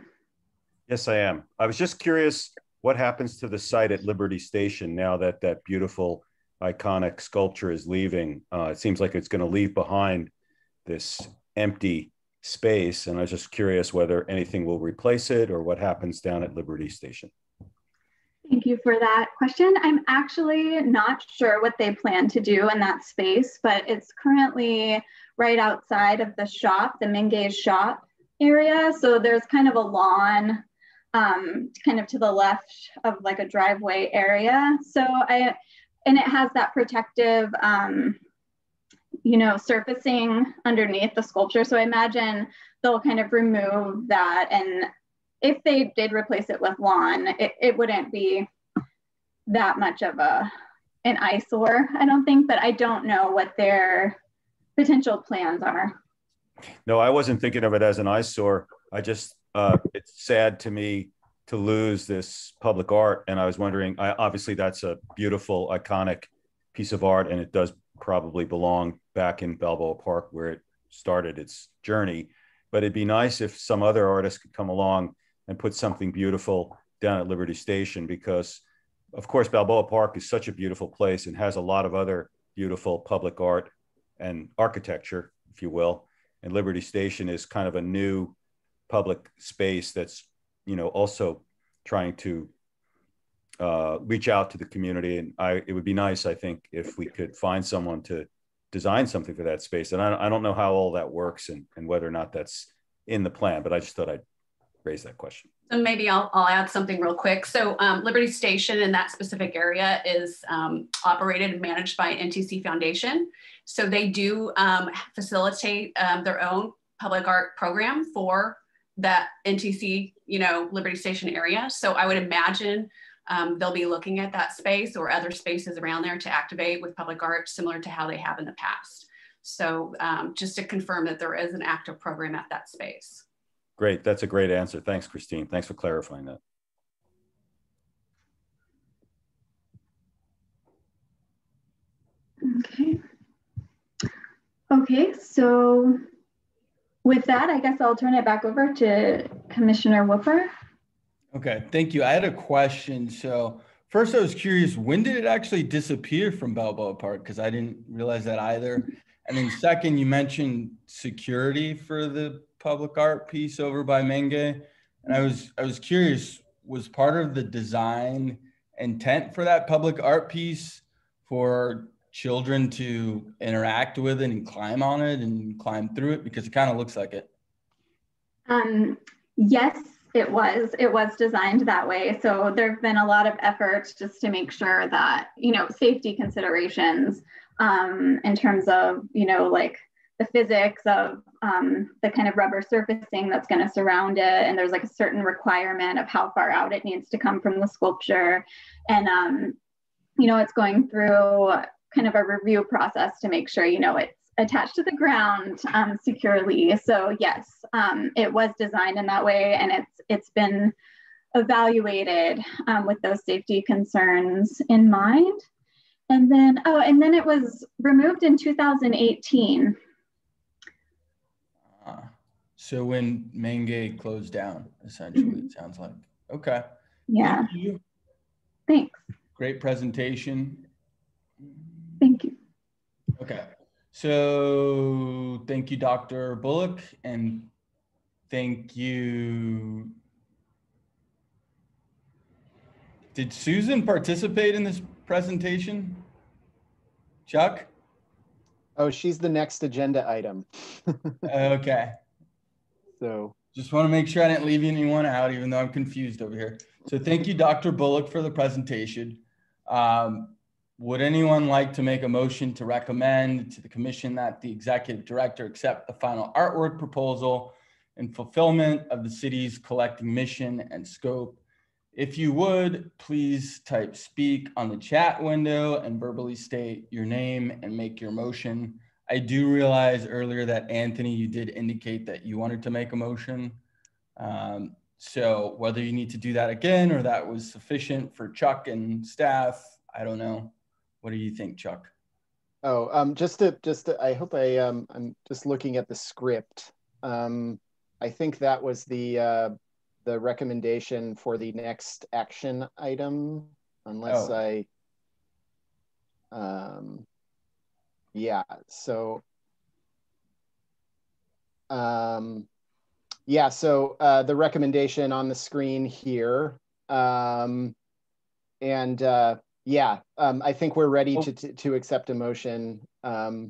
Yes, I am. I was just curious what happens to the site at Liberty Station now that that beautiful iconic sculpture is leaving. It seems like it's going to leave behind this empty space. And I was just curious whether anything will replace it or what happens down at Liberty Station. Thank you for that question. I'm actually not sure what they plan to do in that space, but it's currently right outside of the shop, the Minge shop area. So there's kind of a lawn kind of to the left of like a driveway area. And it has that protective, you know, surfacing underneath the sculpture. So I imagine they'll kind of remove that. And if they did replace it with lawn, it wouldn't be that much of an eyesore, I don't think, but I don't know what their potential plans are. No, I wasn't thinking of it as an eyesore. I just, it's sad to me to lose this public art. And I was wondering, obviously that's a beautiful, iconic piece of art, and it does probably belong back in Balboa Park where it started its journey. But it'd be nice if some other artist could come along and put something beautiful down at Liberty Station, because of course, Balboa Park is such a beautiful place and has a lot of other beautiful public art and architecture, if you will. And Liberty Station is kind of a new public space that's, you know, also trying to reach out to the community. And it would be nice, I think, if we could find someone to design something for that space. And I don't know how all that works and whether or not that's in the plan, but I just thought I'd raise that question. So maybe I'll add something real quick. So Liberty Station in that specific area is operated and managed by NTC Foundation. So they do facilitate their own public art program for that NTC, you know, Liberty Station area. So I would imagine they'll be looking at that space or other spaces around there to activate with public art, similar to how they have in the past. So just to confirm that there is an active program at that space. Great, that's a great answer. Thanks, Christine. Thanks for clarifying that. Okay. Okay, so with that, I guess I'll turn it back over to Commissioner Whooper. Okay, thank you. I had a question. So first I was curious, when did it actually disappear from Balboa Park? Because I didn't realize that either. And then second, you mentioned security for the public art piece over by Minge. And I was curious, was part of the design intent for that public art piece for children to interact with it and climb on it and climb through it? Because it kind of looks like it. Yes, it was designed that way. So there've been a lot of efforts just to make sure that, you know, safety considerations in terms of, you know, like the physics of the kind of rubber surfacing that's going to surround it. And there's like a certain requirement of how far out it needs to come from the sculpture. And, you know, it's going through kind of a review process to make sure, you know, it's attached to the ground securely. So yes, it was designed in that way, and it's been evaluated with those safety concerns in mind. And then, it was removed in 2018. So when Minge closed down, essentially, it sounds like. Okay. Yeah. Thank you. Thanks. Great presentation. Thank you. Okay. So thank you, Dr. Bullock, and thank you. Did Susan participate in this presentation? Chuck? Oh, she's the next agenda item. Okay. So just want to make sure I didn't leave anyone out, even though I'm confused over here. So thank you, Dr. Bullock, for the presentation. Would anyone like to make a motion to recommend to the commission that the executive director accept the final artwork proposal in fulfillment of the city's collecting mission and scope? If you would, please type speak on the chat window and verbally state your name and make your motion. I do realize earlier that Anthony, you did indicate that you wanted to make a motion. So whether you need to do that again or that was sufficient for Chuck and staff, I don't know. What do you think, Chuck? Oh, I hope I'm just looking at the script. I think that was the recommendation for the next action item, unless yeah, so yeah, so the recommendation on the screen here, yeah, I think we're ready to accept a motion. My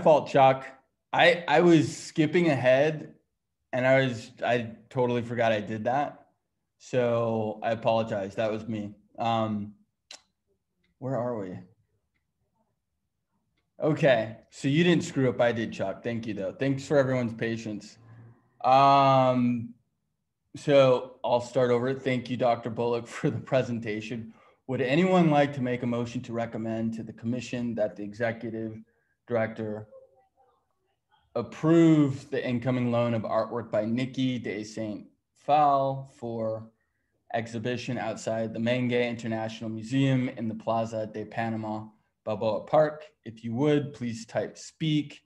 fault, Chuck. I was skipping ahead and I totally forgot I did that. So I apologize. That was me. Where are we? Okay. So you didn't screw up. I did, Chuck. Thank you, though. Thanks for everyone's patience. So I'll start over. Thank you, Dr. Bullock, for the presentation. Would anyone like to make a motion to recommend to the commission that the executive director approve the incoming loan of artwork by Nikki de St. Phal for exhibition outside the Minge International Museum in the Plaza de Panama, Balboa Park? If you would, please type speak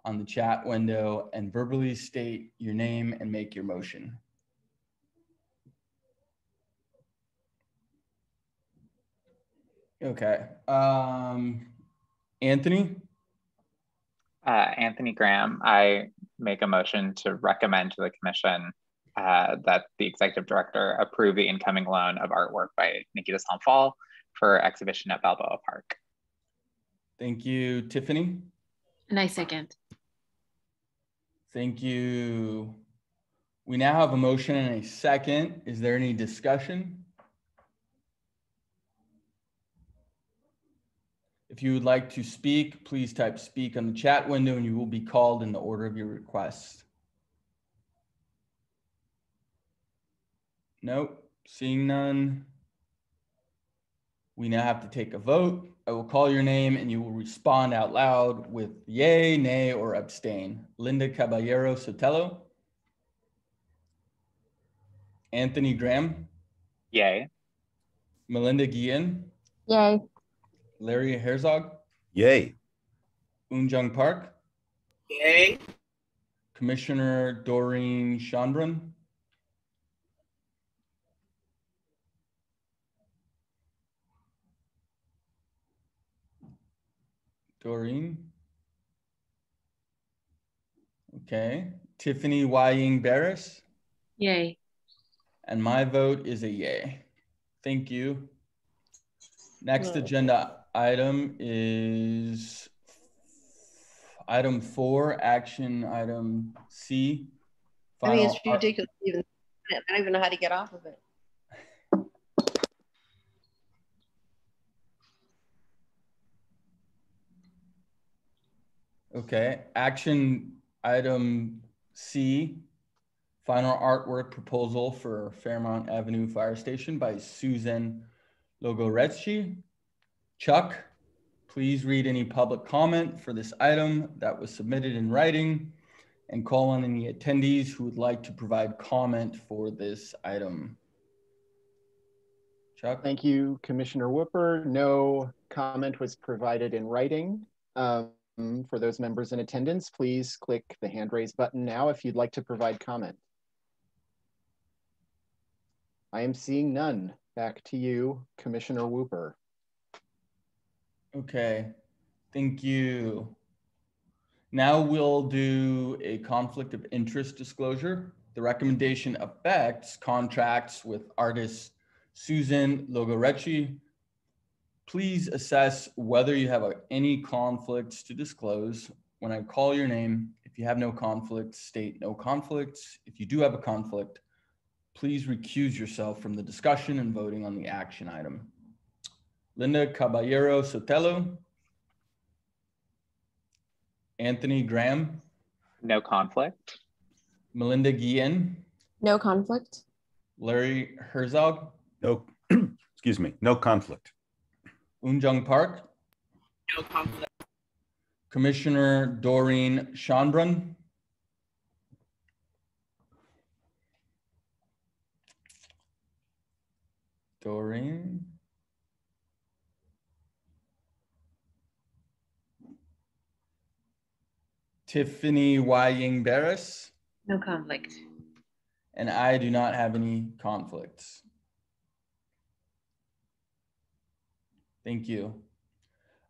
on the chat window and verbally state your name and make your motion. Okay. Anthony? Anthony Graham, I make a motion to recommend to the commission that the executive director approve the incoming loan of artwork by Nikki de St. Phal for exhibition at Balboa Park. Thank you, Tiffany. And I second. Thank you. We now have a motion and a second. Is there any discussion? If you would like to speak, please type speak on the chat window and you will be called in the order of your request. Nope, seeing none. We now have to take a vote. I will call your name and you will respond out loud with yay, nay, or abstain. Linda Caballero Sotelo. Anthony Graham. Yay. Melinda Guillen. Yay. Larry Herzog. Yay. Unjung Park. Yay. Commissioner Doreen Schonbrun. Doreen. Okay. Tiffany Wying Barris. Yay. And my vote is a yay. Thank you. Next agenda item is item 4, action item C. I mean, it's ridiculous. I don't even know how to get off of it. Okay, action item C, final artwork proposal for Fairmont Avenue Fire Station by Susan Logorezci. Chuck, please read any public comment for this item that was submitted in writing and call on any attendees who would like to provide comment for this item. Chuck? Thank you, Commissioner Whooper. No comment was provided in writing. For those members in attendance, please click the hand raise button now if you'd like to provide comment. I am seeing none. Back to you, Commissioner Whooper. Okay, thank you. Now we'll do a conflict of interest disclosure. The recommendation affects contracts with artist Susan Logorezci. Please assess whether you have any conflicts to disclose. When I call your name, if you have no conflicts, state no conflicts. If you do have a conflict, please recuse yourself from the discussion and voting on the action item. Linda Caballero Sotelo. Anthony Graham. No conflict. Melinda Guillen. No conflict. Larry Herzog. No, excuse me, no conflict. Unjung Park. No conflict. Commissioner Doreen Schonbrun. Doreen. Tiffany Ying Barris. No conflict. And I do not have any conflicts. Thank you.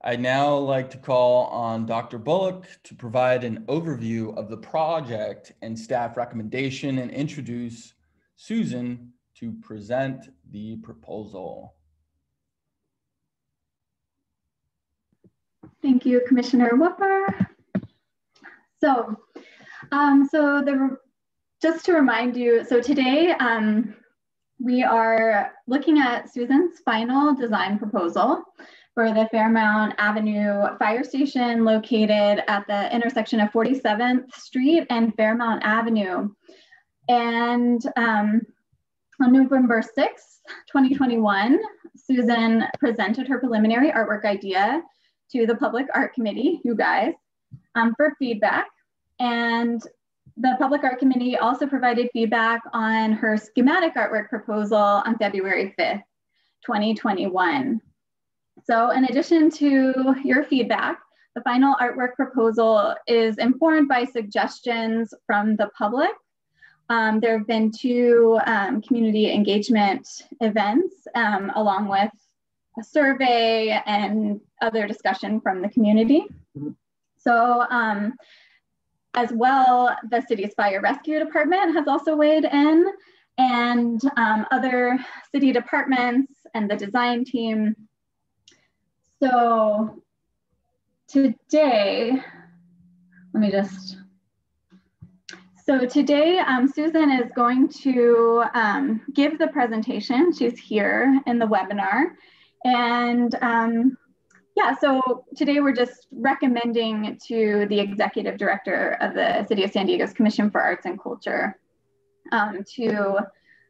I'd now like to call on Dr. Bullock to provide an overview of the project and staff recommendation and introduce Susan to present the proposal. Thank you, Commissioner Whooper. Just to remind you, so today we are looking at Susan's final design proposal for the Fairmont Avenue Fire Station located at the intersection of 47th Street and Fairmont Avenue. And on November 6th, 2021, Susan presented her preliminary artwork idea to the Public Art Committee, you guys, for feedback. And the Public Art Committee also provided feedback on her schematic artwork proposal on February 5th, 2021. So in addition to your feedback, the final artwork proposal is informed by suggestions from the public. There have been 2 community engagement events along with a survey and other discussion from the community. So as well, the city's fire rescue department has also weighed in, and other city departments and the design team. So today, Susan is going to give the presentation. She's here in the webinar. And yeah, so today we're just recommending to the executive director of the City of San Diego's Commission for Arts and Culture to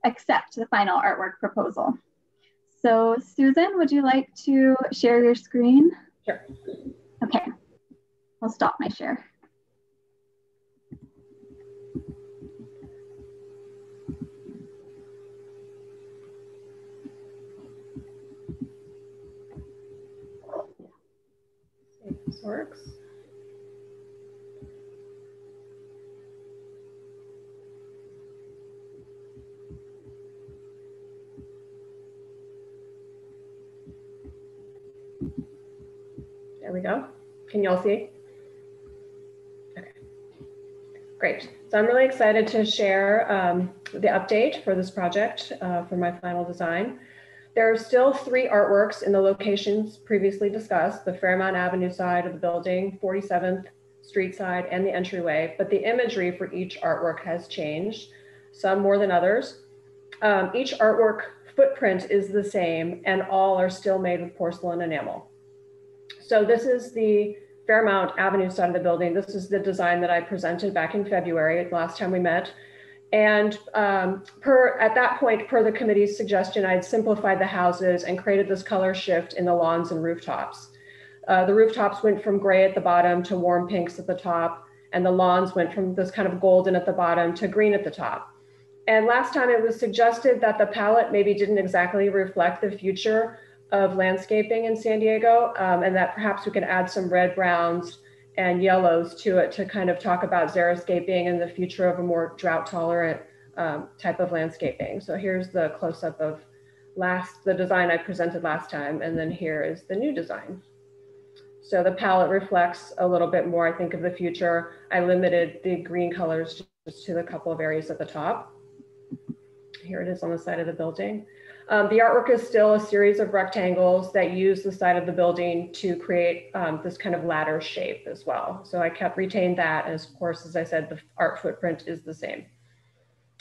accept the final artwork proposal. So Susan, would you like to share your screen? Sure. Okay, I'll stop my share. This works. There we go. Can you all see? Okay, great. So I'm really excited to share the update for this project for my final design. There are still 3 artworks in the locations previously discussed, the Fairmont Avenue side of the building, 47th Street side, and the entryway, but the imagery for each artwork has changed, some more than others. Each artwork footprint is the same, and all are still made with porcelain enamel. So this is the Fairmont Avenue side of the building. This is the design that I presented back in February, last time we met. And at that point, per the committee's suggestion, I'd simplified the houses and created this color shift in the lawns and rooftops. The rooftops went from gray at the bottom to warm pinks at the top, and the lawns went from this kind of golden at the bottom to green at the top. And last time it was suggested that the palette maybe didn't exactly reflect the future of landscaping in San Diego, and that perhaps we could add some red browns and yellows to it to kind of talk about xeriscaping and the future of a more drought tolerant type of landscaping. So here's the close-up of the design I presented last time, and then here is the new design. So the palette reflects a little bit more, I think, of the future. I limited the green colors just to the couple of areas at the top. Here it is on the side of the building. The artwork is still a series of rectangles that use the side of the building to create this kind of ladder shape as well. So I retained that, and of course, as I said, the art footprint is the same.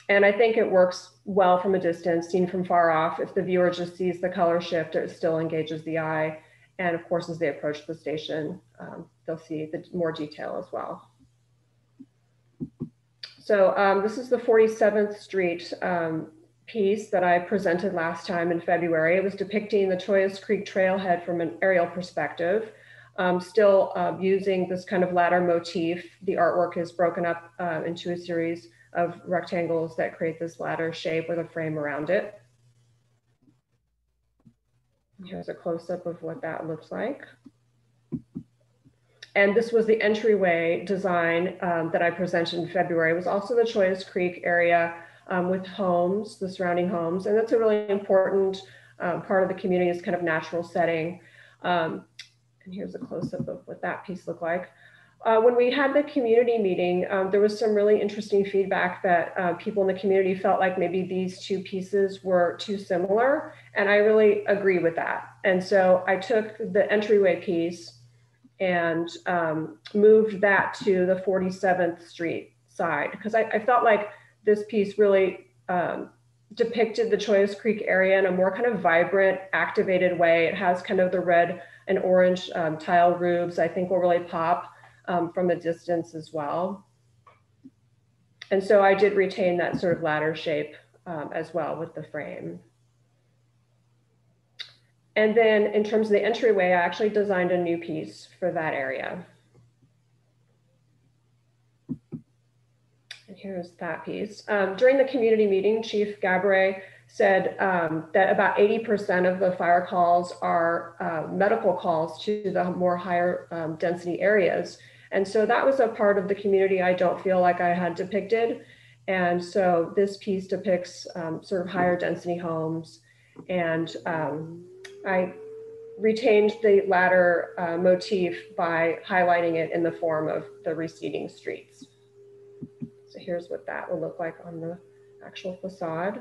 And I think it works well from a distance, seen from far off. If the viewer just sees the color shift, it still engages the eye. And of course, as they approach the station, they'll see the more detail as well. So this is the 47th Street piece that I presented last time in February. It was depicting the Toyas Creek trailhead from an aerial perspective, still using this kind of ladder motif. The artwork is broken up into a series of rectangles that create this ladder shape with a frame around it. Here's a close-up of what that looks like. And this was the entryway design that I presented in February. It was also the Toyas Creek area with homes, the surrounding homes. And that's a really important part of the community, is kind of natural setting. And here's a close-up of what that piece looked like. When we had the community meeting, there was some really interesting feedback that people in the community felt like maybe these two pieces were too similar. And I really agree with that. And so I took the entryway piece and moved that to the 47th Street side, because I felt like this piece really depicted the Toyas Creek area in a more kind of vibrant, activated way. It has kind of the red and orange tile roofs, I think will really pop from a distance as well. And so I did retain that sort of ladder shape as well with the frame. And then in terms of the entryway, I actually designed a new piece for that area. And here's that piece. During the community meeting, Chief Gaboret said that about 80% of the fire calls are medical calls to the more higher density areas. And so that was a part of the community I don't feel like I had depicted. And so this piece depicts sort of higher density homes. And I retained the ladder motif by highlighting it in the form of the receding streets. So here's what that will look like on the actual facade.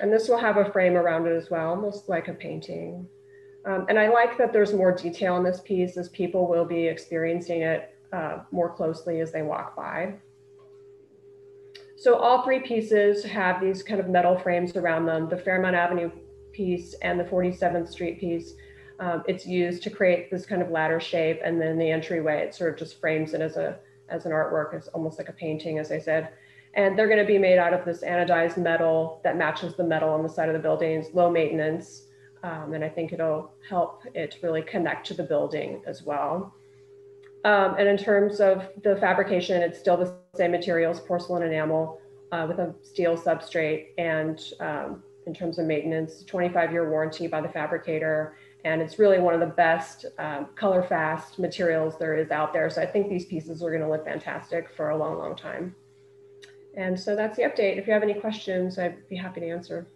And this will have a frame around it as well, almost like a painting. And I like that there's more detail in this piece, as people will be experiencing it more closely as they walk by. So all three pieces have these kind of metal frames around them. The Fairmont Avenue piece and the 47th Street piece, it's used to create this kind of ladder shape, and then the entryway, it sort of just frames it as an artwork. It's almost like a painting, as I said. And they're going to be made out of this anodized metal that matches the metal on the side of the building. It's low maintenance, and I think it'll help it really connect to the building as well. And in terms of the fabrication, it's still the same materials, porcelain enamel with a steel substrate. And in terms of maintenance, 25-year warranty by the fabricator. And it's really one of the best color fast materials there is out there. So I think these pieces are going to look fantastic for a long, long time. And so that's the update. If you have any questions, I'd be happy to answer.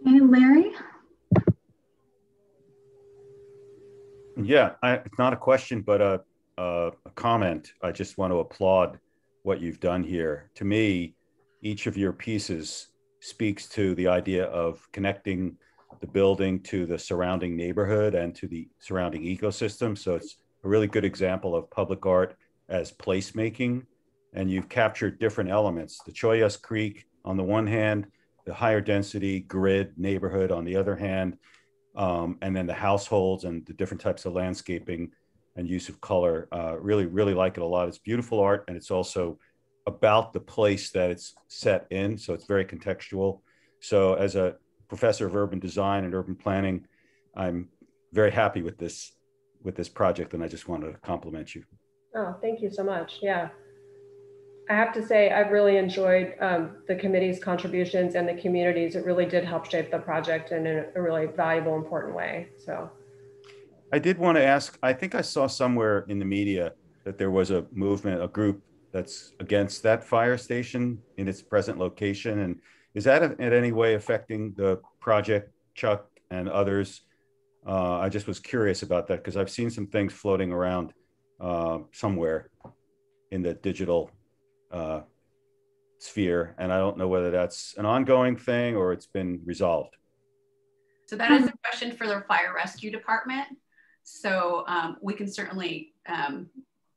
Hey, Larry? Yeah, it's not a question, but a comment. I just want to applaud what you've done here. To me, each of your pieces speaks to the idea of connecting the building to the surrounding neighborhood and to the surrounding ecosystem. So it's a really good example of public art as placemaking. And you've captured different elements. The Toyas Creek on the one hand, the higher density grid neighborhood on the other hand, and then the households and the different types of landscaping and use of color. Really, really like it a lot. It's beautiful art, and it's also about the place that it's set in. So it's very contextual. So as a professor of urban design and urban planning, I'm very happy with this project, and I just wanted to compliment you. Oh, thank you so much. Yeah. I have to say, I've really enjoyed the committee's contributions and the communities. It really did help shape the project in a really valuable, important way. So I did want to ask, I think I saw somewhere in the media that there was a movement, a group that's against that fire station in its present location. And is that in any way affecting the project, Chuck and others? I just was curious about that because I've seen some things floating around somewhere in the digital sphere, and I don't know whether that's an ongoing thing or it's been resolved. So that is a question for the fire rescue department. So we can certainly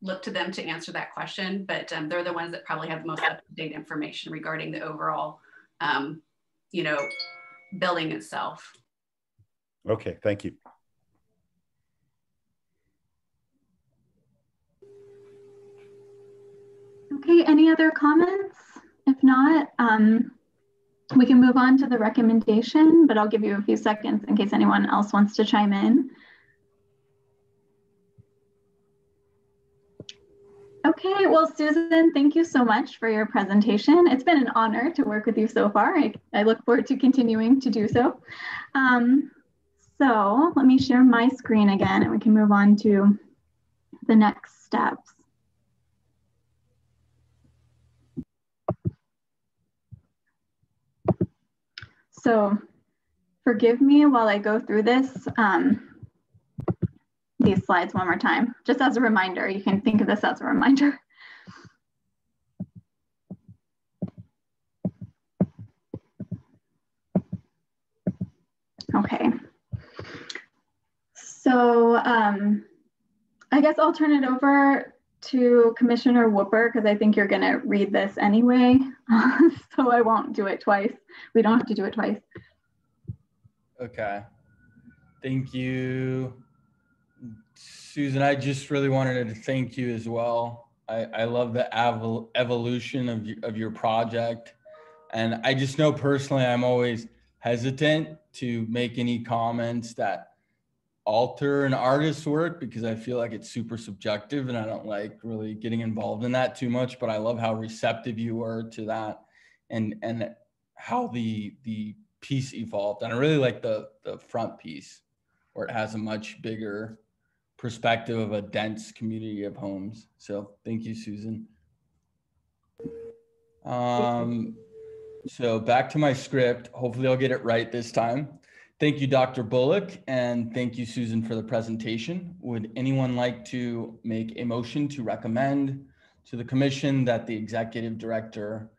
look to them to answer that question, but they're the ones that probably have the most up-to-date information regarding the overall, you know, building itself. Okay, thank you. Okay, any other comments? If not, we can move on to the recommendation, but I'll give you a few seconds in case anyone else wants to chime in. Okay, well, Susan, thank you so much for your presentation. It's been an honor to work with you so far. I look forward to continuing to do so. So let me share my screen again and we can move on to the next steps. So forgive me while I go through this, these slides one more time, just as a reminder. You can think of this as a reminder. Okay. So I guess I'll turn it over to Commissioner Whooper because I think you're going to read this anyway. So I won't do it twice. We don't have to do it twice. Okay. Thank you, Susan. I just really wanted to thank you as well. I love the evolution of your project. And I just know personally, I'm always hesitant to make any comments that alter an artist's work because I feel like it's super subjective and I don't like really getting involved in that too much, but I love how receptive you were to that and how the piece evolved. And I really like the front piece where it has a much bigger perspective of a dense community of homes. So thank you, Susan. So back to my script. Hopefully I'll get it right this time. Thank you, Dr. Bullock, and thank you, Susan, for the presentation. Would anyone like to make a motion to recommend to the commission that the executive director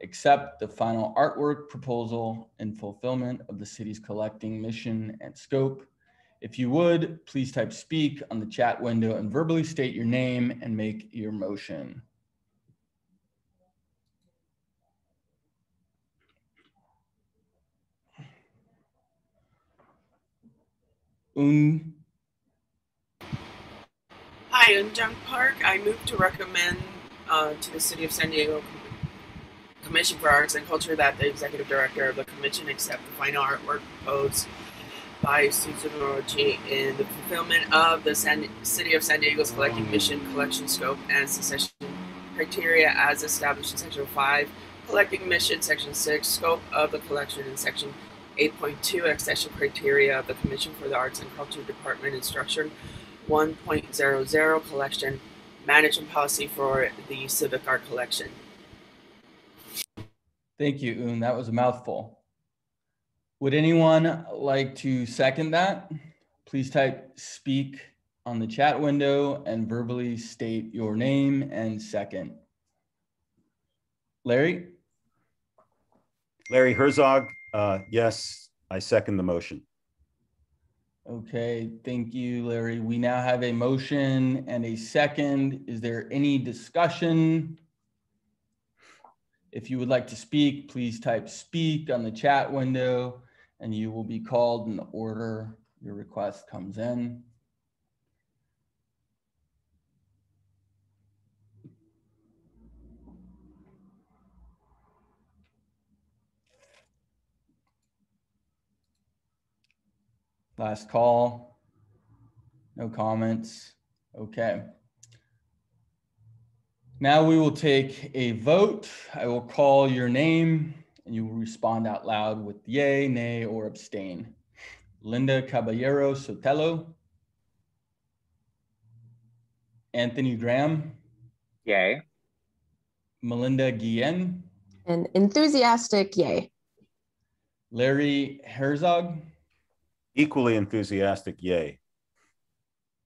accept the final artwork proposal in fulfillment of the city's collecting mission and scope? If you would, please type speak on the chat window and verbally state your name and make your motion. Hi, Unjung Park. I move to recommend to the City of San Diego Commission for Arts and Culture that the Executive Director of the Commission accept the final artwork proposed by Susan Logorezci in the fulfillment of the City of San Diego's collecting mission, collection scope, and succession criteria as established in Section 5, collecting mission, Section 6, scope of the collection, and Section 8.2, accession criteria of the Commission for the Arts and Culture Department, Instruction 1.00, collection management policy for the civic art collection. Thank you, Un. That was a mouthful. Would anyone like to second that? Please type speak on the chat window and verbally state your name and second. Larry? Larry Herzog, yes, I second the motion. Okay, thank you, Larry. We now have a motion and a second. Is there any discussion? If you would like to speak, please type speak on the chat window and you will be called in the order your request comes in. Last call. No comments. Okay. Now we will take a vote. I will call your name and you will respond out loud with yay, nay, or abstain. Linda Caballero Sotelo. Anthony Graham. Yay. Melinda Guillen. An enthusiastic yay. Larry Herzog. Equally enthusiastic yay.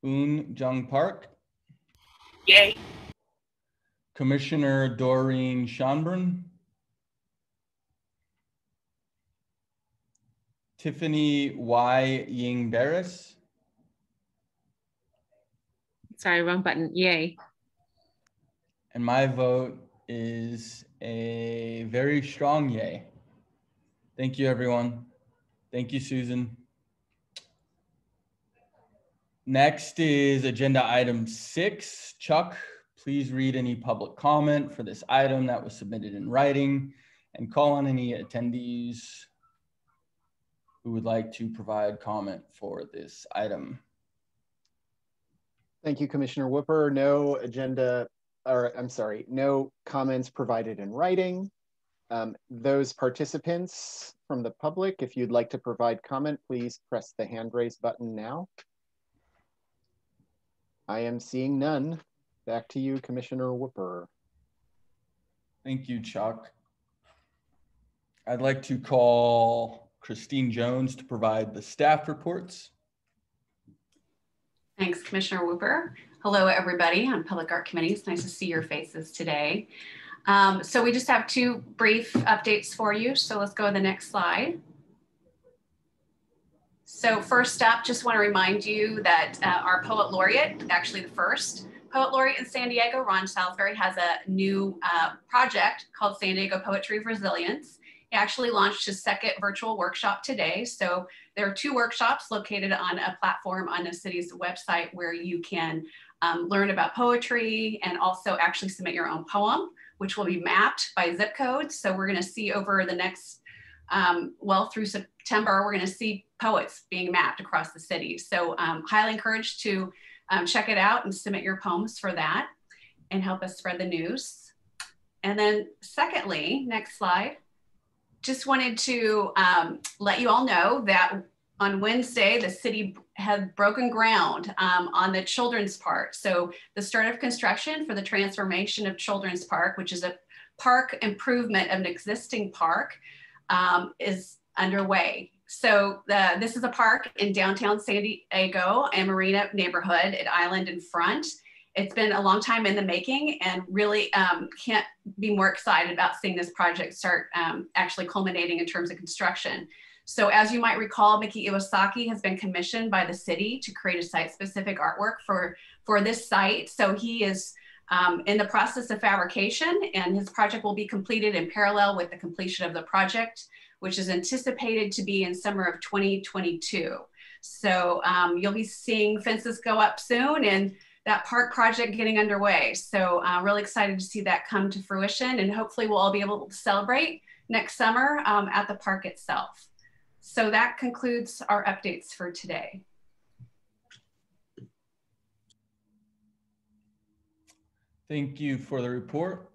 Un Jung Park. Yay. Commissioner Doreen Schonbrun. Tiffany Y. Ying Barris. Sorry, wrong button. Yay. And my vote is a very strong yay. Thank you, everyone. Thank you, Susan. Next is agenda item 6. Chuck, please read any public comment for this item that was submitted in writing and call on any attendees who would like to provide comment for this item. Thank you, Commissioner Whooper. No no comments provided in writing. Those participants from the public, if you'd like to provide comment, please press the hand raise button now. I am seeing none. Back to you, Commissioner Whooper. Thank you, Chuck. I'd like to call Christine Jones to provide the staff reports. Thanks, Commissioner Whooper. Hello, everybody on Public Art Committee. It's nice to see your faces today. So we just have 2 brief updates for you. So let's go to the next slide. So first up, just want to remind you that our Poet Laureate, actually the first Poet Laureate in San Diego, Ron Salisbury, has a new project called San Diego Poetry of Resilience. He actually launched his 2nd virtual workshop today. So there are 2 workshops located on a platform on the city's website where you can learn about poetry and also actually submit your own poem, which will be mapped by zip code. So we're going to see over the next, well, through September, we're going to see poets being mapped across the city. So highly encouraged to check it out and submit your poems for that and help us spread the news. And then secondly, next slide, just wanted to let you all know that on Wednesday, the city had broken ground on the Children's Park. So the start of construction for the transformation of Children's Park, which is a park improvement of an existing park, is underway. So this is a park in downtown San Diego and Marina neighborhood at Island and Front. It's been a long time in the making and really can't be more excited about seeing this project start actually culminating in terms of construction. So as you might recall, Miki Iwasaki has been commissioned by the city to create a site-specific artwork for this site. So he is in the process of fabrication, and his project will be completed in parallel with the completion of the project, which is anticipated to be in summer of 2022. So you'll be seeing fences go up soon and that park project getting underway. So really excited to see that come to fruition, and hopefully we'll all be able to celebrate next summer at the park itself. So that concludes our updates for today. Thank you for the report.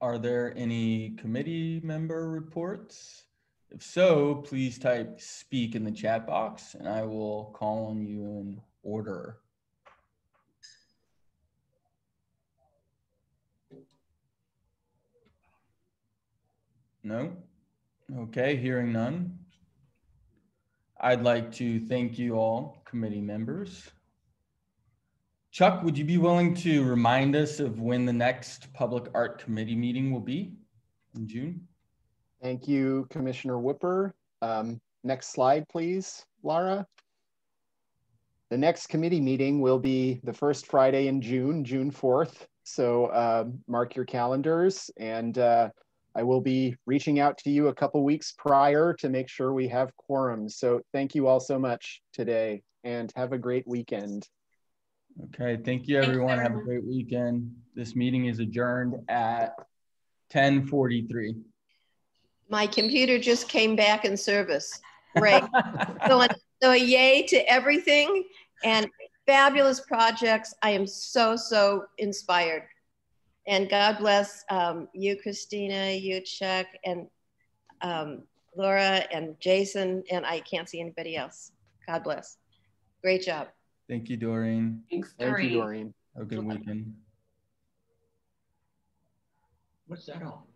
Are there any committee member reports? If so, please type speak in the chat box and I will call on you in order. No? Okay, hearing none. I'd like to thank you all, committee members. Chuck, would you be willing to remind us of when the next Public Art Committee meeting will be in June? Thank you, Commissioner Whooper. Next slide, please, Lara. The next committee meeting will be the first Friday in June, June 4th. So mark your calendars, and I will be reaching out to you a couple weeks prior to make sure we have quorums. So thank you all so much today, and have a great weekend. Okay, thank you everyone. Have a great weekend. This meeting is adjourned at 10:43. My computer just came back in service. Great. So a yay to everything and fabulous projects. I am so inspired. And God bless you, Christina, you, Chuck, and Laura, and Jason, and I can't see anybody else. God bless. Great job. Thank you, Doreen. Thanks, Thank Doreen. you, Doreen. Have a good weekend. What's that all?